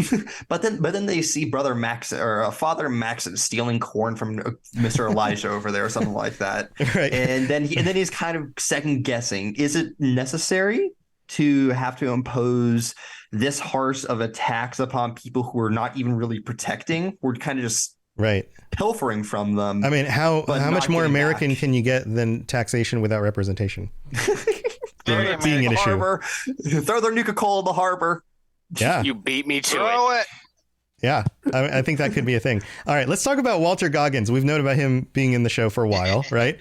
Speaker 4: But then they see Brother Max or Father Max stealing corn from Mr. Elijah over there or something like that.
Speaker 1: Right.
Speaker 4: And then he's kind of second guessing. Is it necessary to have to impose this harsh of attacks upon people who are not even really protecting? We're kind of just pilfering from them.
Speaker 1: I mean, how much more American can you get than taxation without representation? being an issue.
Speaker 4: Harbor. Throw their Nuka-Cola in the harbor.
Speaker 1: Yeah.
Speaker 3: You beat me to it.
Speaker 1: Yeah, I think that could be a thing. All right, let's talk about Walter Goggins. We've known about him being in the show for a while, right?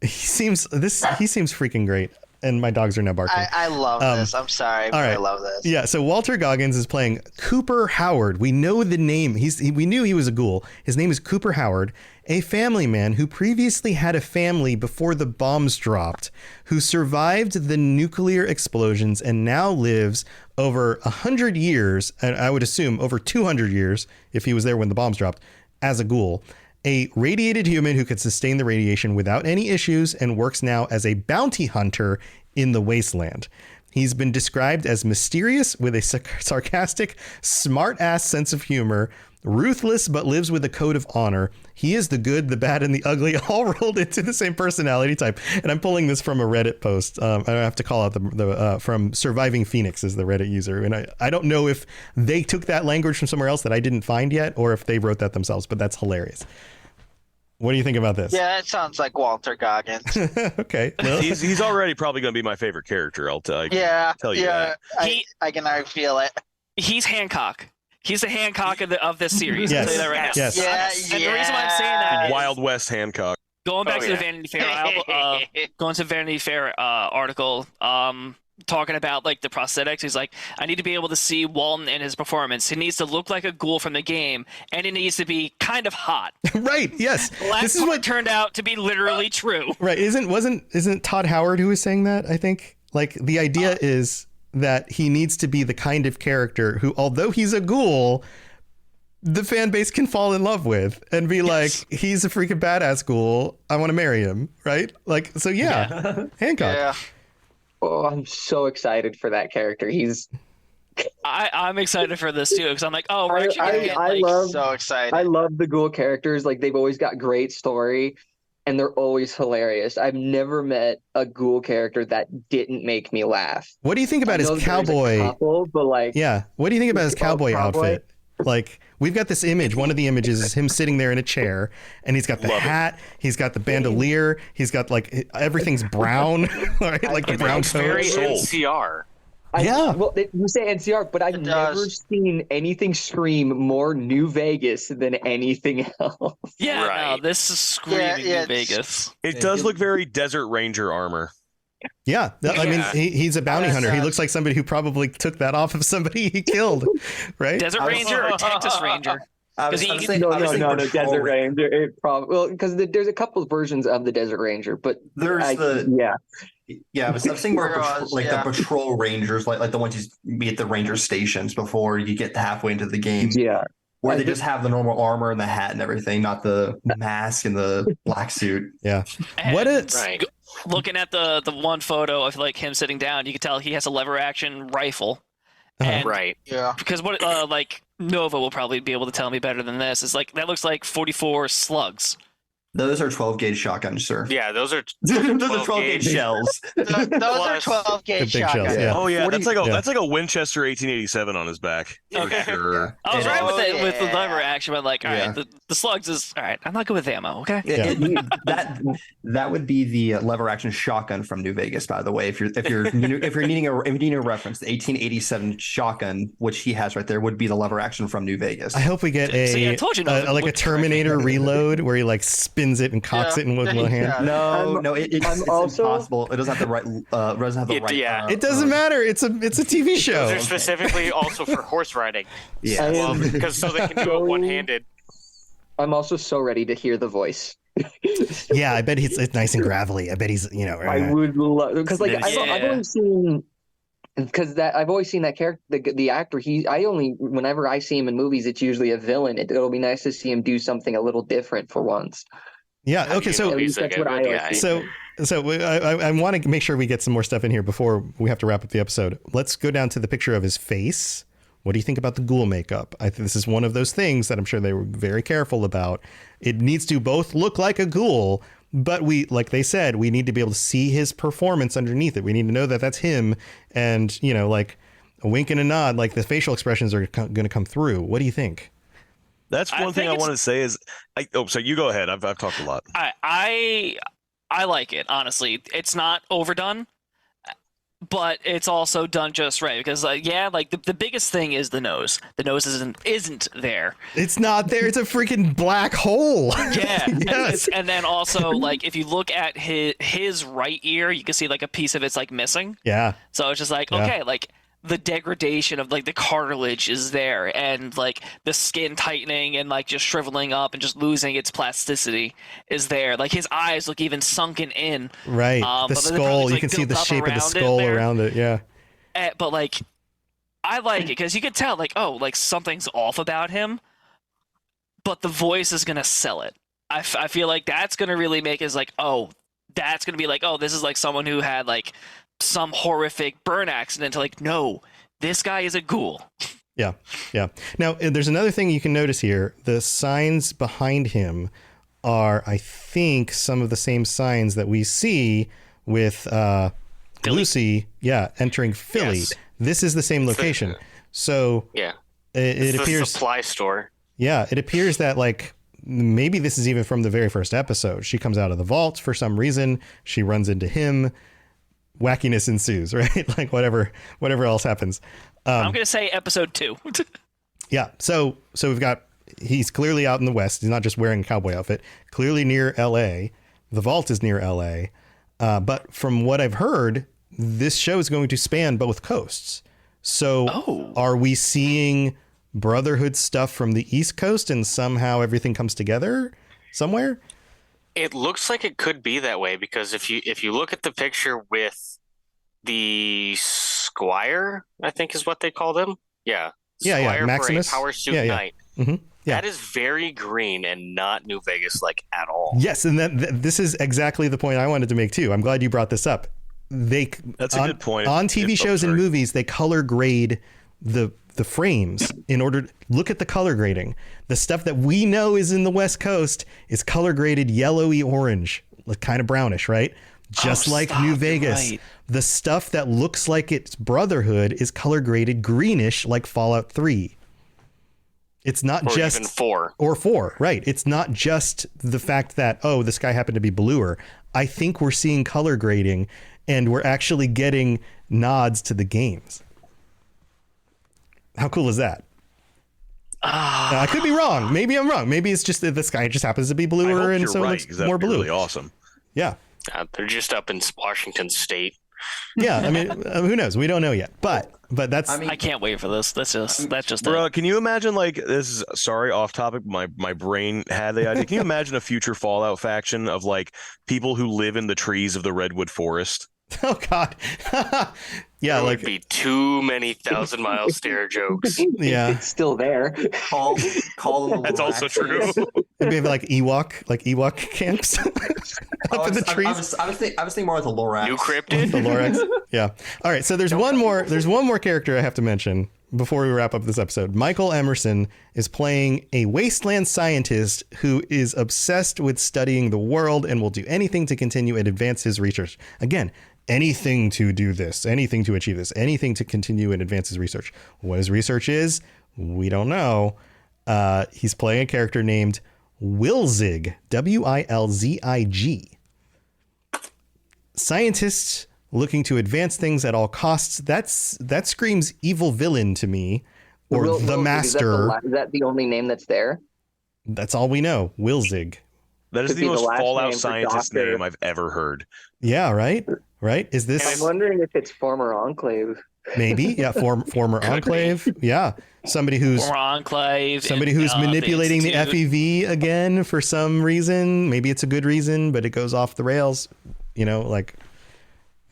Speaker 1: He seems freaking great. And my dogs are now barking.
Speaker 7: I love this. I'm sorry, but I love this.
Speaker 1: Yeah, so Walter Goggins is playing Cooper Howard. We know the name. We knew he was a ghoul. His name is Cooper Howard, a family man who previously had a family before the bombs dropped, who survived the nuclear explosions and now lives over 100 years, and I would assume over 200 years if he was there when the bombs dropped, as a ghoul. A radiated human who could sustain the radiation without any issues and works now as a bounty hunter in the wasteland. He's been described as mysterious with a sarcastic, smart-ass sense of humor, ruthless but lives with a code of honor. He is the good, the bad, and the ugly all rolled into the same personality type. And I'm pulling this from a Reddit post. I have to call out the from Surviving Phoenix is the Reddit user. And I don't know if they took that language from somewhere else that I didn't find yet, or if they wrote that themselves, but that's hilarious. What do you think about this?
Speaker 7: Yeah, it sounds like Walter Goggins.
Speaker 1: Okay. Well.
Speaker 5: He's already probably going to be my favorite character. I'll tell you. Tell you that.
Speaker 7: I can already feel it.
Speaker 6: He's Hancock. He's the Hancock of this series.
Speaker 1: Yes.
Speaker 6: I'll tell you that right now.
Speaker 1: Yes.
Speaker 6: Yeah. And the reason why I'm saying that is
Speaker 5: Wild West Hancock.
Speaker 6: Going back to the Vanity Fair article, talking about like the prosthetics. He's like, I need to be able to see Walton in his performance. He needs to look like a ghoul from the game, and he needs to be kind of hot.
Speaker 1: Right. Yes.
Speaker 6: This is what turned out to be literally true.
Speaker 1: Right. Isn't Todd Howard who was saying that? I think like the idea is that he needs to be the kind of character who, although he's a ghoul, the fan base can fall in love with and be like, he's a freaking badass ghoul. I want to marry him, right? Like, so yeah. Hancock.
Speaker 7: Yeah.
Speaker 2: Oh, I'm so excited for that character.
Speaker 6: I'm excited for this too because I'm like, oh, we're actually gonna get
Speaker 2: I
Speaker 6: like
Speaker 2: love
Speaker 7: So excited.
Speaker 2: I love the ghoul characters. Like they've always got great story and they're always hilarious. I've never met a ghoul character that didn't make me laugh.
Speaker 1: What do you think about
Speaker 2: I know
Speaker 1: his
Speaker 2: there's a
Speaker 1: cowboy?
Speaker 2: couple, but like
Speaker 1: Yeah. What do you think about his cowboy
Speaker 2: cowboy?
Speaker 1: outfit? Like, we've got this image. One of the images is him sitting there in a chair, and he's got the hat. He's got the bandolier. He's got like everything's brown, right? Like the brown
Speaker 3: It's
Speaker 1: coat.
Speaker 3: very
Speaker 5: Sold.
Speaker 3: NCR.
Speaker 1: Yeah.
Speaker 2: Well, you say NCR, but I've
Speaker 7: It
Speaker 2: never
Speaker 7: does.
Speaker 2: seen anything scream more New Vegas than anything else.
Speaker 6: yeah, no,
Speaker 3: Right.
Speaker 6: this is screaming
Speaker 7: yeah,
Speaker 6: New Vegas.
Speaker 5: It does look very Desert Ranger armor.
Speaker 1: Yeah. I mean,
Speaker 3: Yeah.
Speaker 1: he's a bounty
Speaker 7: Yes,
Speaker 1: hunter. He
Speaker 7: yes.
Speaker 1: looks like somebody who probably took that off of somebody he killed, right?
Speaker 6: Desert
Speaker 4: I was-
Speaker 6: Ranger or Texas Ranger?
Speaker 4: I was,
Speaker 6: Because
Speaker 4: I was
Speaker 6: he-
Speaker 4: thinking-
Speaker 2: No,
Speaker 4: I was thinking
Speaker 2: the
Speaker 4: Patrol
Speaker 2: Desert
Speaker 4: Ranger.
Speaker 2: Ranger. It probably well because there's a couple of versions of the Desert Ranger, but
Speaker 4: There's
Speaker 2: yeah.
Speaker 4: I was thinking more
Speaker 7: There was,
Speaker 4: the patrol rangers, like the ones you meet at the ranger stations before you get halfway into the game,
Speaker 2: Yeah.
Speaker 4: where they just have the normal armor and the hat and everything, not the mask and the black suit.
Speaker 1: Yeah.
Speaker 6: And
Speaker 1: What a-
Speaker 3: Right.
Speaker 6: looking at the one photo of like him sitting down, you can tell he has a lever action rifle.
Speaker 1: Uh-huh.
Speaker 6: And
Speaker 3: Right.
Speaker 7: Yeah.
Speaker 6: because what like Nova will probably be able to tell me better than this is like that looks like 44 slugs.
Speaker 4: Those are 12 gauge shotguns, sir.
Speaker 3: Yeah, those are
Speaker 4: Those are
Speaker 3: 12
Speaker 4: 12 gauge
Speaker 3: gauge.
Speaker 4: shells.
Speaker 7: Those are
Speaker 3: Plus-
Speaker 7: 12 gauge
Speaker 1: The big shells,
Speaker 7: shotguns.
Speaker 1: yeah.
Speaker 5: Oh yeah,
Speaker 4: 40
Speaker 5: that's like a Winchester 1887 on his back. For
Speaker 6: Okay.
Speaker 5: sure.
Speaker 6: I was
Speaker 4: It
Speaker 6: right
Speaker 4: is.
Speaker 6: with it with the
Speaker 7: yeah.
Speaker 6: lever action, but like, all right,
Speaker 4: Yeah.
Speaker 6: the slugs is all right. I'm not good with ammo. Okay.
Speaker 4: That would be the lever action shotgun from New Vegas, by the way. If you're needing a reference, the 1887 shotgun, which he has right there, would be the lever action from New Vegas.
Speaker 1: I hope we get
Speaker 6: See, I told you not to
Speaker 1: like a
Speaker 6: look-
Speaker 1: Terminator reload where he like spins it and cocks
Speaker 7: Yeah.
Speaker 1: it in with one hand.
Speaker 7: Yeah.
Speaker 4: No, it's
Speaker 2: also-
Speaker 4: impossible. It doesn't have the right. Doesn't have the
Speaker 3: It-
Speaker 4: right.
Speaker 3: yeah.
Speaker 1: It doesn't matter. It's a TV show.
Speaker 3: those are specifically also for horse riding.
Speaker 4: Yeah.
Speaker 2: I
Speaker 3: Well,
Speaker 2: am
Speaker 3: because so they can do it one-handed.
Speaker 2: I'm also so ready to hear the voice.
Speaker 1: Yeah, I bet it's nice and gravelly. I bet he's
Speaker 2: I would love because like I've
Speaker 6: Yeah.
Speaker 2: only seen I've always seen that character the actor whenever I see him in movies it's usually a villain. It'll be nice to see him do something a little different for once.
Speaker 1: Yeah. Okay. So
Speaker 2: At least that's what I always see.
Speaker 1: So I want to make sure we get some more stuff in here before we have to wrap up the episode. Let's go down to the picture of his face. What do you think about the ghoul makeup? I think this is one of those things that I'm sure they were very careful about. It needs to both look like a ghoul, but like they said, we need to be able to see his performance underneath it. We need to know that that's him, and like a wink and a nod, like the facial expressions are going to come through. What do you think?
Speaker 5: That's
Speaker 6: I
Speaker 5: one thing
Speaker 6: think
Speaker 5: I
Speaker 6: it's-
Speaker 5: wanted to say is, so you go ahead. I've talked a lot.
Speaker 6: I like it, honestly. It's not overdone, but it's also done just right because the biggest thing is the nose. The nose isn't there.
Speaker 1: It's not there. It's a freaking black hole.
Speaker 6: Yeah.
Speaker 1: Yes.
Speaker 6: And then also like if you look at his right ear, you can see like a piece of it's like missing.
Speaker 1: Yeah.
Speaker 6: So it's just like,
Speaker 1: Yeah.
Speaker 6: okay, like the degradation of like the cartilage is there and like the skin tightening and like just shriveling up and just losing its plasticity is there. Like his eyes look even sunken in.
Speaker 1: Right.
Speaker 6: But
Speaker 1: The
Speaker 6: then
Speaker 1: skull.
Speaker 6: probably,
Speaker 1: You
Speaker 6: like,
Speaker 1: can see the
Speaker 6: built up
Speaker 1: shape of the
Speaker 6: around it
Speaker 1: skull
Speaker 6: there.
Speaker 1: around it. Yeah.
Speaker 6: But like, I like it because you can tell like, oh, like something's off about him, but the voice is gonna sell it. I feel like that's gonna really make it like, oh, that's gonna be like, oh, this is like someone who had like some horrific burn accident to like, no, this guy is a ghoul.
Speaker 1: Yeah. Yeah. Now, there's another thing you can notice here. The signs behind him are, I think, some of the same signs that we see with Lucy, entering Philly.
Speaker 3: Yes.
Speaker 1: This is the same location. So
Speaker 3: Yeah.
Speaker 1: it
Speaker 3: It's the
Speaker 1: appears,
Speaker 3: supply store.
Speaker 1: it appears that like maybe this is even from the very first episode. She comes out of the vault for some reason. She runs into him. Wackiness ensues, right? Like whatever else happens.
Speaker 6: I'm gonna say episode 2.
Speaker 1: Yeah. So he's clearly out in the West. He's not just wearing a cowboy outfit. Clearly near L.A. The vault is near L.A. But from what I've heard, this show is going to span both coasts. So are we seeing Brotherhood stuff from the East Coast and somehow everything comes together somewhere?
Speaker 3: It looks like it could be that way because if you look at the picture with the Squire, I think is what they called him. Yeah.
Speaker 1: Yeah,
Speaker 3: Squire
Speaker 1: Maximus.
Speaker 3: for a power suit
Speaker 1: Yeah.
Speaker 3: knight.
Speaker 1: Mhm.
Speaker 3: That is very green and not New Vegas like at all.
Speaker 1: Yes, and this is exactly the point I wanted to make too. I'm glad you brought this up.
Speaker 5: That's a good point.
Speaker 1: On TV shows and movies, they color grade the frames in order to look at the color grading. The stuff that we know is in the West Coast is color graded yellowy orange, like kind of brownish, right? Just like New Vegas. Right. The stuff that looks like it's Brotherhood is color graded greenish like Fallout 3. It's not
Speaker 3: or
Speaker 1: just
Speaker 3: even 4.
Speaker 1: Or 4, right? It's not just the fact that, oh, the sky happened to be bluer. I think we're seeing color grading and we're actually getting nods to the games. How cool is that? Now, I could be wrong. Maybe I'm wrong. Maybe it's just that the sky just happens to be bluer and so it looks more blue.
Speaker 5: Really awesome.
Speaker 1: Yeah.
Speaker 3: They're just up in Washington State.
Speaker 1: Yeah, I mean, who knows? We don't know yet. But that's.
Speaker 6: I can't wait for this. That's just.
Speaker 5: Bro, can you imagine this is sorry off topic? My brain had the idea. Can you imagine a future Fallout faction of people who live in the trees of the redwood forest?
Speaker 1: Oh God. Yeah,
Speaker 3: there would be too many 1,000-mile stare jokes.
Speaker 1: Yeah,
Speaker 2: it's still there.
Speaker 4: Call them.
Speaker 5: That's also true.
Speaker 1: Maybe like Ewok camps up in the trees.
Speaker 4: I was thinking more of the Lorecast.
Speaker 3: New cryptid.
Speaker 1: The Lorecast. Yeah. All right. So there's one more character I have to mention before we wrap up this episode. Michael Emerson is playing a wasteland scientist who is obsessed with studying the world and will do anything to continue and advance his research. Again, anything to do this, anything to achieve this, anything to continue and advance his research. What his research is, we don't know. He's playing a character named Wilzig, Wilzig. Scientists looking to advance things at all costs. That screams evil villain to me, or the master.
Speaker 2: Is that the only name that's there?
Speaker 1: That's all we know. Wilzig.
Speaker 5: That is the most Fallout scientist name I've ever heard.
Speaker 1: Yeah, right? Right? Is this...
Speaker 2: I'm wondering if it's former Enclave.
Speaker 1: Maybe, yeah, former Enclave. Yeah. Somebody who's manipulating the FEV again for some reason. Maybe it's a good reason, but it goes off the rails. That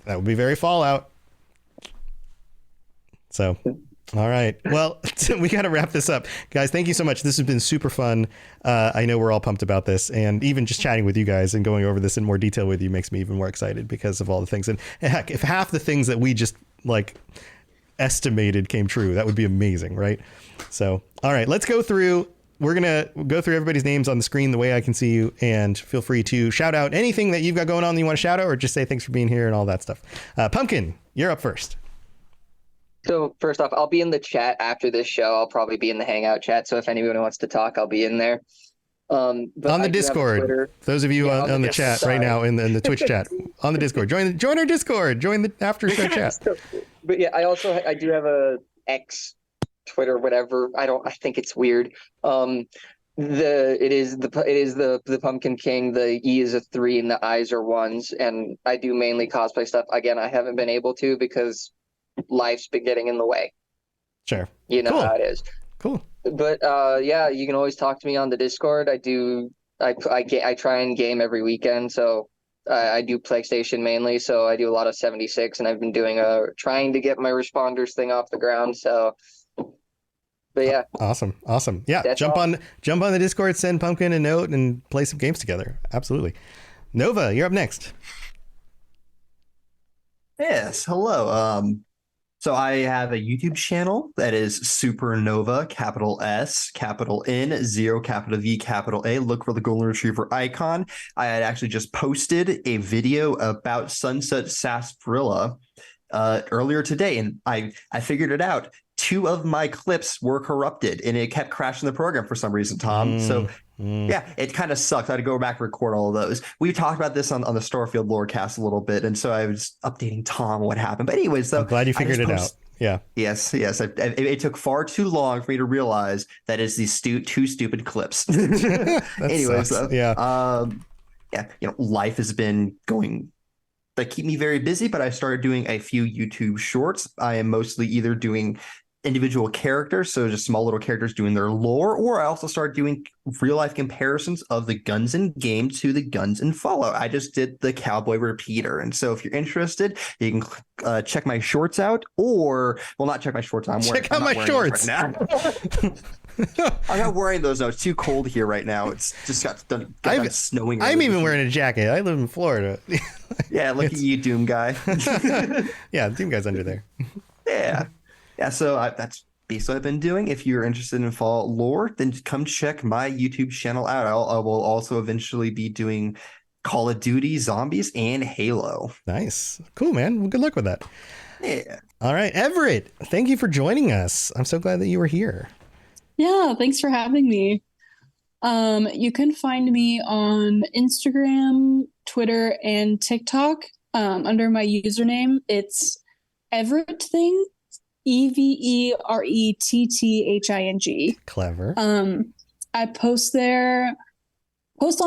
Speaker 1: would be very Fallout. So, all right. Well, we got to wrap this up. Guys, thank you so much. This has been super fun. I know we're all pumped about this. And even just chatting with you guys and going over this in more detail with you makes me even more excited because of all the things. And heck, if half the things that we just estimated came true, that would be amazing, right? So, all right, let's go through. We're going to go through everybody's names on the screen the way I can see you, and feel free to shout out anything that you've got going on that you want to shout out, or just say thanks for being here and all that stuff. Pumpkin, you're up first.
Speaker 2: So first off, I'll be in the chat after this show. I'll probably be in the Hangout chat. So if anyone wants to talk, I'll be in there.
Speaker 1: On the Discord, those of you on the chat right now in the Twitch chat, on the Discord, join our Discord, join the after show chat.
Speaker 2: But yeah, I do have a X, Twitter, whatever. I think it's weird. It is the Pumpkin King. The E is a 3 and the I's are 1s. And I do mainly cosplay stuff. Again, I haven't been able to because life's been getting in the way.
Speaker 1: Sure.
Speaker 2: You know how it is.
Speaker 1: Cool.
Speaker 2: But yeah, you can always talk to me on the Discord. I try and game every weekend, so I do PlayStation mainly. So I do a lot of 76, and I've been doing trying to get my responders thing off the ground. So, but yeah,
Speaker 1: awesome. Yeah, jump on the Discord, send Pumpkin a note, and play some games together. Absolutely. Nova, you're up next.
Speaker 4: Yes, hello. So I have a YouTube channel that is Supernova, capital S, capital N, 0, capital V, capital A. Look for the golden retriever icon. I had actually just posted a video about Sunset Sarsaparilla earlier today, and I figured it out. 2 of my clips were corrupted, and it kept crashing the program for some reason, Tom. So yeah, it kind of sucks. I had to go back and record all of those. We talked about this on the Starfield Lorecast a little bit, and so I was updating Tom what happened. But anyways, though,
Speaker 1: I'm glad you figured it out. Yeah.
Speaker 4: Yes. It took far too long for me to realize that it's these 2 stupid clips. Anyways, though,
Speaker 1: yeah.
Speaker 4: Life has been going. They keep me very busy, but I started doing a few YouTube shorts. I am mostly either doing individual characters, so just small little characters doing their lore, or I also start doing real life comparisons of the guns in game to the guns in Fallout. I just did the Cowboy Repeater, and so if you're interested, you can check my shorts out, or not check my shorts.
Speaker 1: Check out my shorts
Speaker 4: right now. I'm not wearing those now. It's too cold here right now. It's just got done snowing.
Speaker 1: I'm even wearing a jacket. I live in Florida.
Speaker 4: Yeah, look at you, Doom guy.
Speaker 1: Yeah, Doom guy's under there.
Speaker 4: Yeah. So that's basically what I've been doing. If you're interested in Fallout lore, then come check my YouTube channel out. I will also eventually be doing Call of Duty, Zombies, and Halo.
Speaker 1: Nice, cool, man. Well, good luck with that.
Speaker 4: Yeah.
Speaker 1: All right, Everett. Thank you for joining us. I'm so glad that you were here.
Speaker 8: Yeah, thanks for having me. You can find me on Instagram, Twitter, and TikTok under my username. It's Everetting, EVERETTHING.
Speaker 1: Clever.
Speaker 8: I post on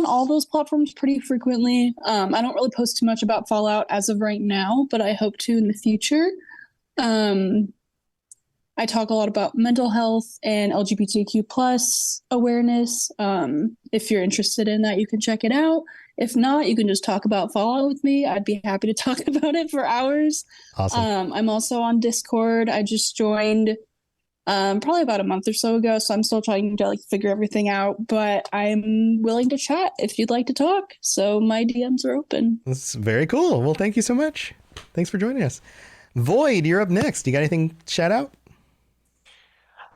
Speaker 8: all those platforms pretty frequently. I don't really post too much about Fallout as of right now, but I hope to in the future. I talk a lot about mental health and LGBTQ plus awareness. If you're interested in that, you can check it out. If not, you can just talk about Fallout with me. I'd be happy to talk about it for hours.
Speaker 1: Awesome.
Speaker 8: I'm also on Discord. I just joined probably about a month or so ago, so I'm still trying to figure everything out, but I'm willing to chat if you'd like to talk. So my DMs are open.
Speaker 1: That's very cool. Well, thank you so much. Thanks for joining us. Void, you're up next. You got anything to shout out?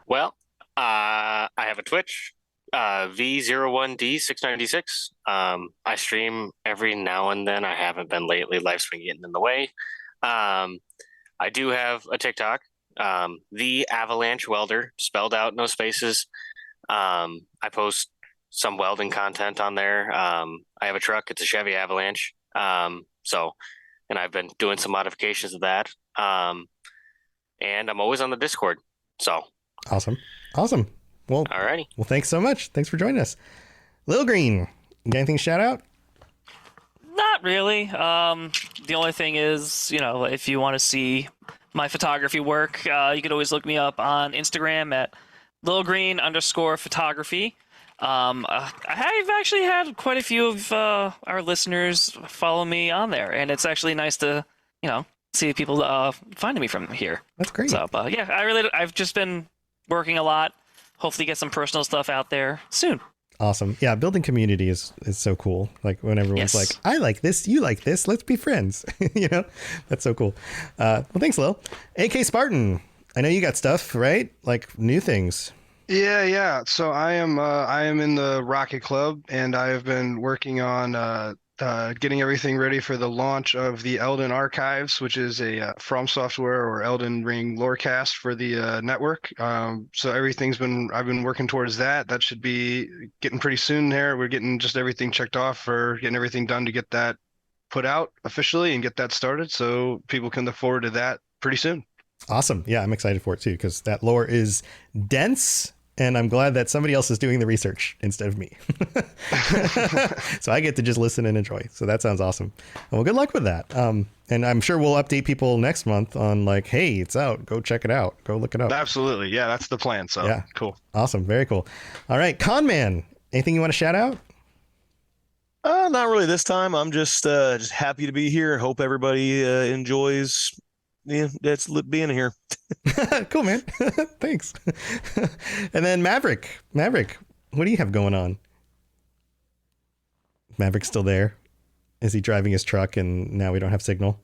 Speaker 3: Well, I have a Twitch, V01D69D6. I stream every now and then. I haven't been lately. Life's been getting in the way. I do have a TikTok, The Avalanche Welder, spelled out, no spaces. I post some welding content on there. I have a truck. It's a Chevy Avalanche. And I've been doing some modifications of that. And I'm always on the Discord. So.
Speaker 1: Awesome. Well,
Speaker 3: alrighty.
Speaker 1: Well, thanks so much. Thanks for joining us. Lil Green, you got anything to shout out?
Speaker 6: Not really. The only thing is, if you want to see my photography work, you can always look me up on Instagram at lilgreen_photography. I've actually had quite a few of our listeners follow me on there, and it's actually nice to, see people finding me from here.
Speaker 1: That's great.
Speaker 6: So, I've just been working a lot. Hopefully get some personal stuff out there soon.
Speaker 1: Awesome. Yeah, building community is so cool. Like when everyone's like, I like this, you like this, let's be friends. That's so cool. Well, thanks, Lil. AK Spartan, I know you got stuff, right? Like new things.
Speaker 11: Yeah. So I am in the Rocket Club, and I have been working on getting everything ready for the launch of the Elden Archives, which is a From Software or Elden Ring Lorecast for the network. So I've been working towards that. That should be getting pretty soon here. We're getting just everything checked off for getting everything done to get that put out officially and get that started, so people can look forward to that pretty soon.
Speaker 1: Awesome. Yeah, I'm excited for it too, because that lore is dense. And I'm glad that somebody else is doing the research instead of me. So I get to just listen and enjoy. So that sounds awesome. Well, good luck with that. And I'm sure we'll update people next month on like, hey, it's out. Go check it out. Go look it up.
Speaker 11: Absolutely. Yeah, that's the plan. So
Speaker 1: yeah,
Speaker 11: cool.
Speaker 1: Awesome. Very cool. All right. Con Man, anything you want to shout out?
Speaker 5: Not really this time. I'm just happy to be here. Hope everybody enjoys. Yeah, that's being here.
Speaker 1: Cool, man. Thanks. And then Maverick, what do you have going on? Maverick's still there. Is he driving his truck and now we don't have signal?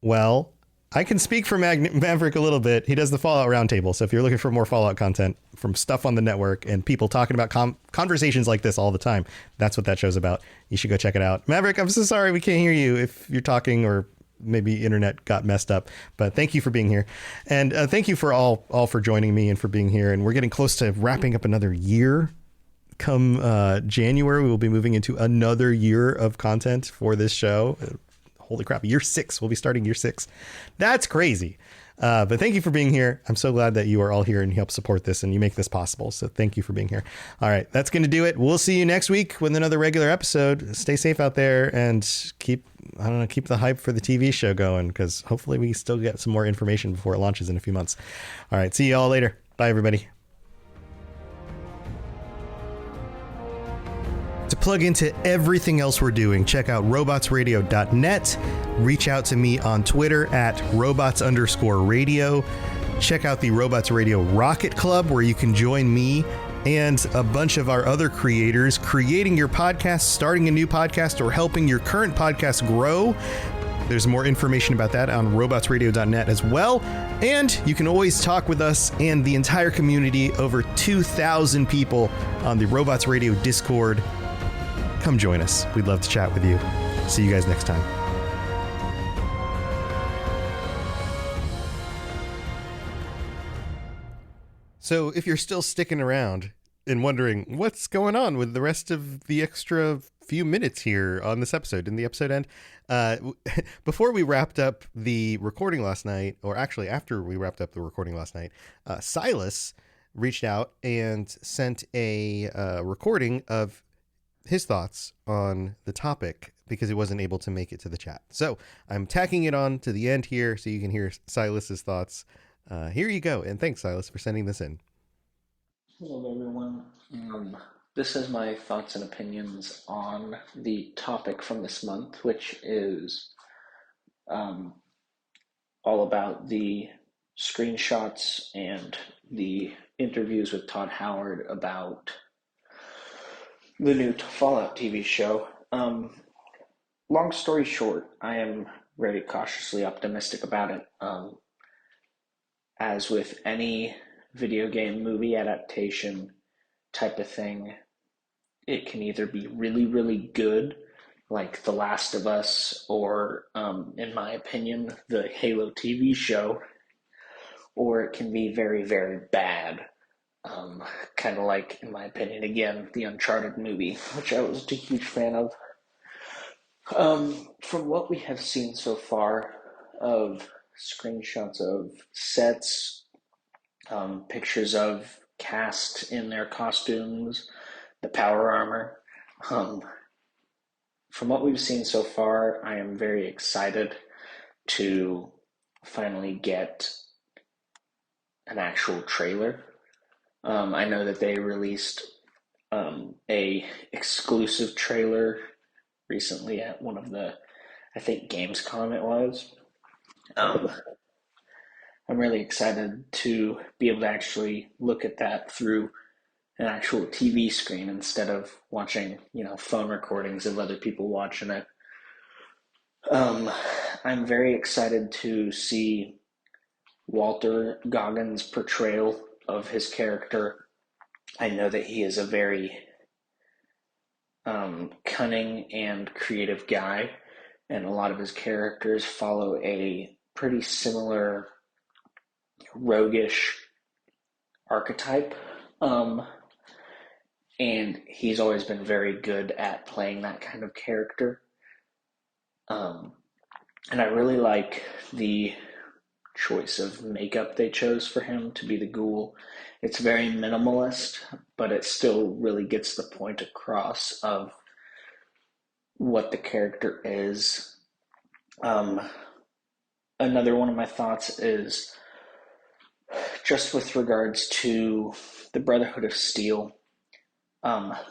Speaker 1: Well, I can speak for Maverick a little bit. He does the Fallout Roundtable. So if you're looking for more Fallout content from stuff on the network and people talking about conversations like this all the time, that's what that show's about. You should go check it out. Maverick, I'm so sorry we can't hear you if you're talking, or maybe internet got messed up, but thank you for being here. And thank you for all for joining me and for being here. And we're getting close to wrapping up another year. Come January, we will be moving into another year of content for this show. Holy crap, year 6. We'll be starting year 6. That's crazy. But thank you for being here. I'm so glad that you are all here and you help support this and you make this possible. So thank you for being here. All right, that's going to do it. We'll see you next week with another regular episode. Stay safe out there and keep the hype for the TV show going, because hopefully we still get some more information before it launches in a few months. All right, see you all later. Bye, everybody. To plug into everything else we're doing, check out robotsradio.net. Reach out to me on Twitter at robots_radio. Check out the Robots Radio Rocket Club, where you can join me and a bunch of our other creators creating your podcast, starting a new podcast, or helping your current podcast grow. There's more information about that on robotsradio.net as well. And you can always talk with us and the entire community, over 2,000 people on the Robots Radio Discord. Come join us. We'd love to chat with you. See you guys next time. So if you're still sticking around and wondering what's going on with the rest of the extra few minutes here on this episode, in the episode end, before we wrapped up the recording last night, or actually after we wrapped up the recording last night, Silas reached out and sent a recording of his thoughts on the topic because he wasn't able to make it to the chat. So I'm tacking it on to the end here so you can hear Silas's thoughts. Here you go. And thanks, Silas, for sending this in.
Speaker 12: Hello, everyone. This is my thoughts and opinions on the topic from this month, which is all about the screenshots and the interviews with Todd Howard about the new Fallout TV show. Long story short, I am very cautiously optimistic about it. As with any video game movie adaptation type of thing, it can either be really, really good, like The Last of Us, or, in my opinion, the Halo TV show, or it can be very, very bad. Kind of like, in my opinion, again, the Uncharted movie, which I was a huge fan of. From what we have seen so far of screenshots of sets, pictures of cast in their costumes, the power armor, from what we've seen so far, I am very excited to finally get an actual trailer. I know that they released a exclusive trailer recently at one of the, I think Gamescom it was. I'm really excited to be able to actually look at that through an actual TV screen instead of watching, phone recordings of other people watching it. I'm very excited to see Walter Goggins' portrayal of his character. I know that he is a very cunning and creative guy, and a lot of his characters follow a pretty similar roguish archetype. And he's always been very good at playing that kind of character. And I really like the choice of makeup they chose for him to be the ghoul. It's very minimalist, but it still really gets the point across of what the character is. Another one of my thoughts is just with regards to the Brotherhood of Steel.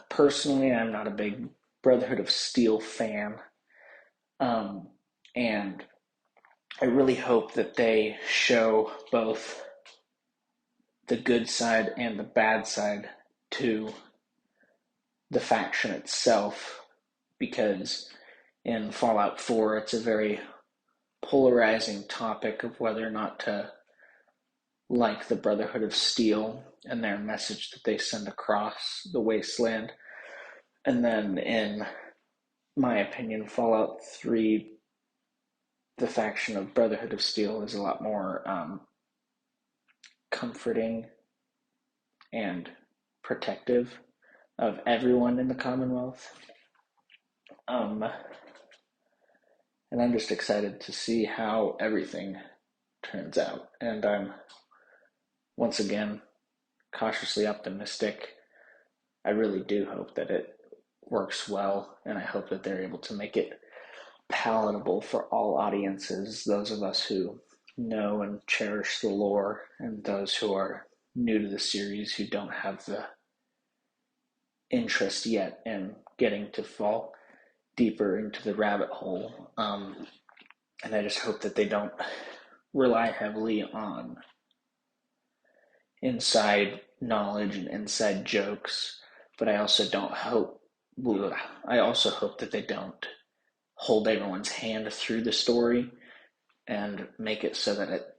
Speaker 12: Personally, I'm not a big Brotherhood of Steel fan. And I really hope that they show both the good side and the bad side to the faction itself, because in Fallout 4, it's a very polarizing topic of whether or not to like the Brotherhood of Steel and their message that they send across the wasteland. And then in my opinion, Fallout 3, the faction of Brotherhood of Steel is a lot more comforting and protective of everyone in the Commonwealth. And I'm just excited to see how everything turns out. And I'm once again cautiously optimistic. I really do hope that it works well, and I hope that they're able to make it palatable for all audiences, those of us who know and cherish the lore, and those who are new to the series who don't have the interest yet in getting to fall deeper into the rabbit hole. And I just hope that they don't rely heavily on inside knowledge and inside jokes, but I also hope that they don't hold everyone's hand through the story and make it so that at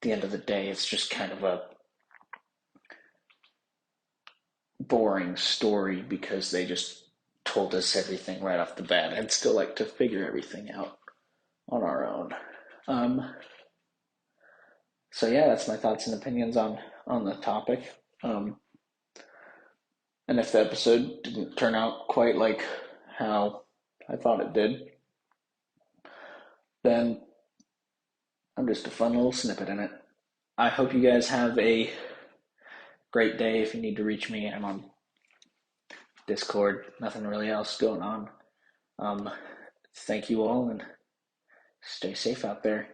Speaker 12: the end of the day it's just kind of a boring story because they just told us everything right off the bat. I'd still like to figure everything out on our own. So yeah, that's my thoughts and opinions on the topic. And if the episode didn't turn out quite like how I thought it did, then I'm just a fun little snippet in it. I hope you guys have a great day. If you need to reach me, I'm on Discord. Nothing really else going on. Thank you all, and stay safe out there.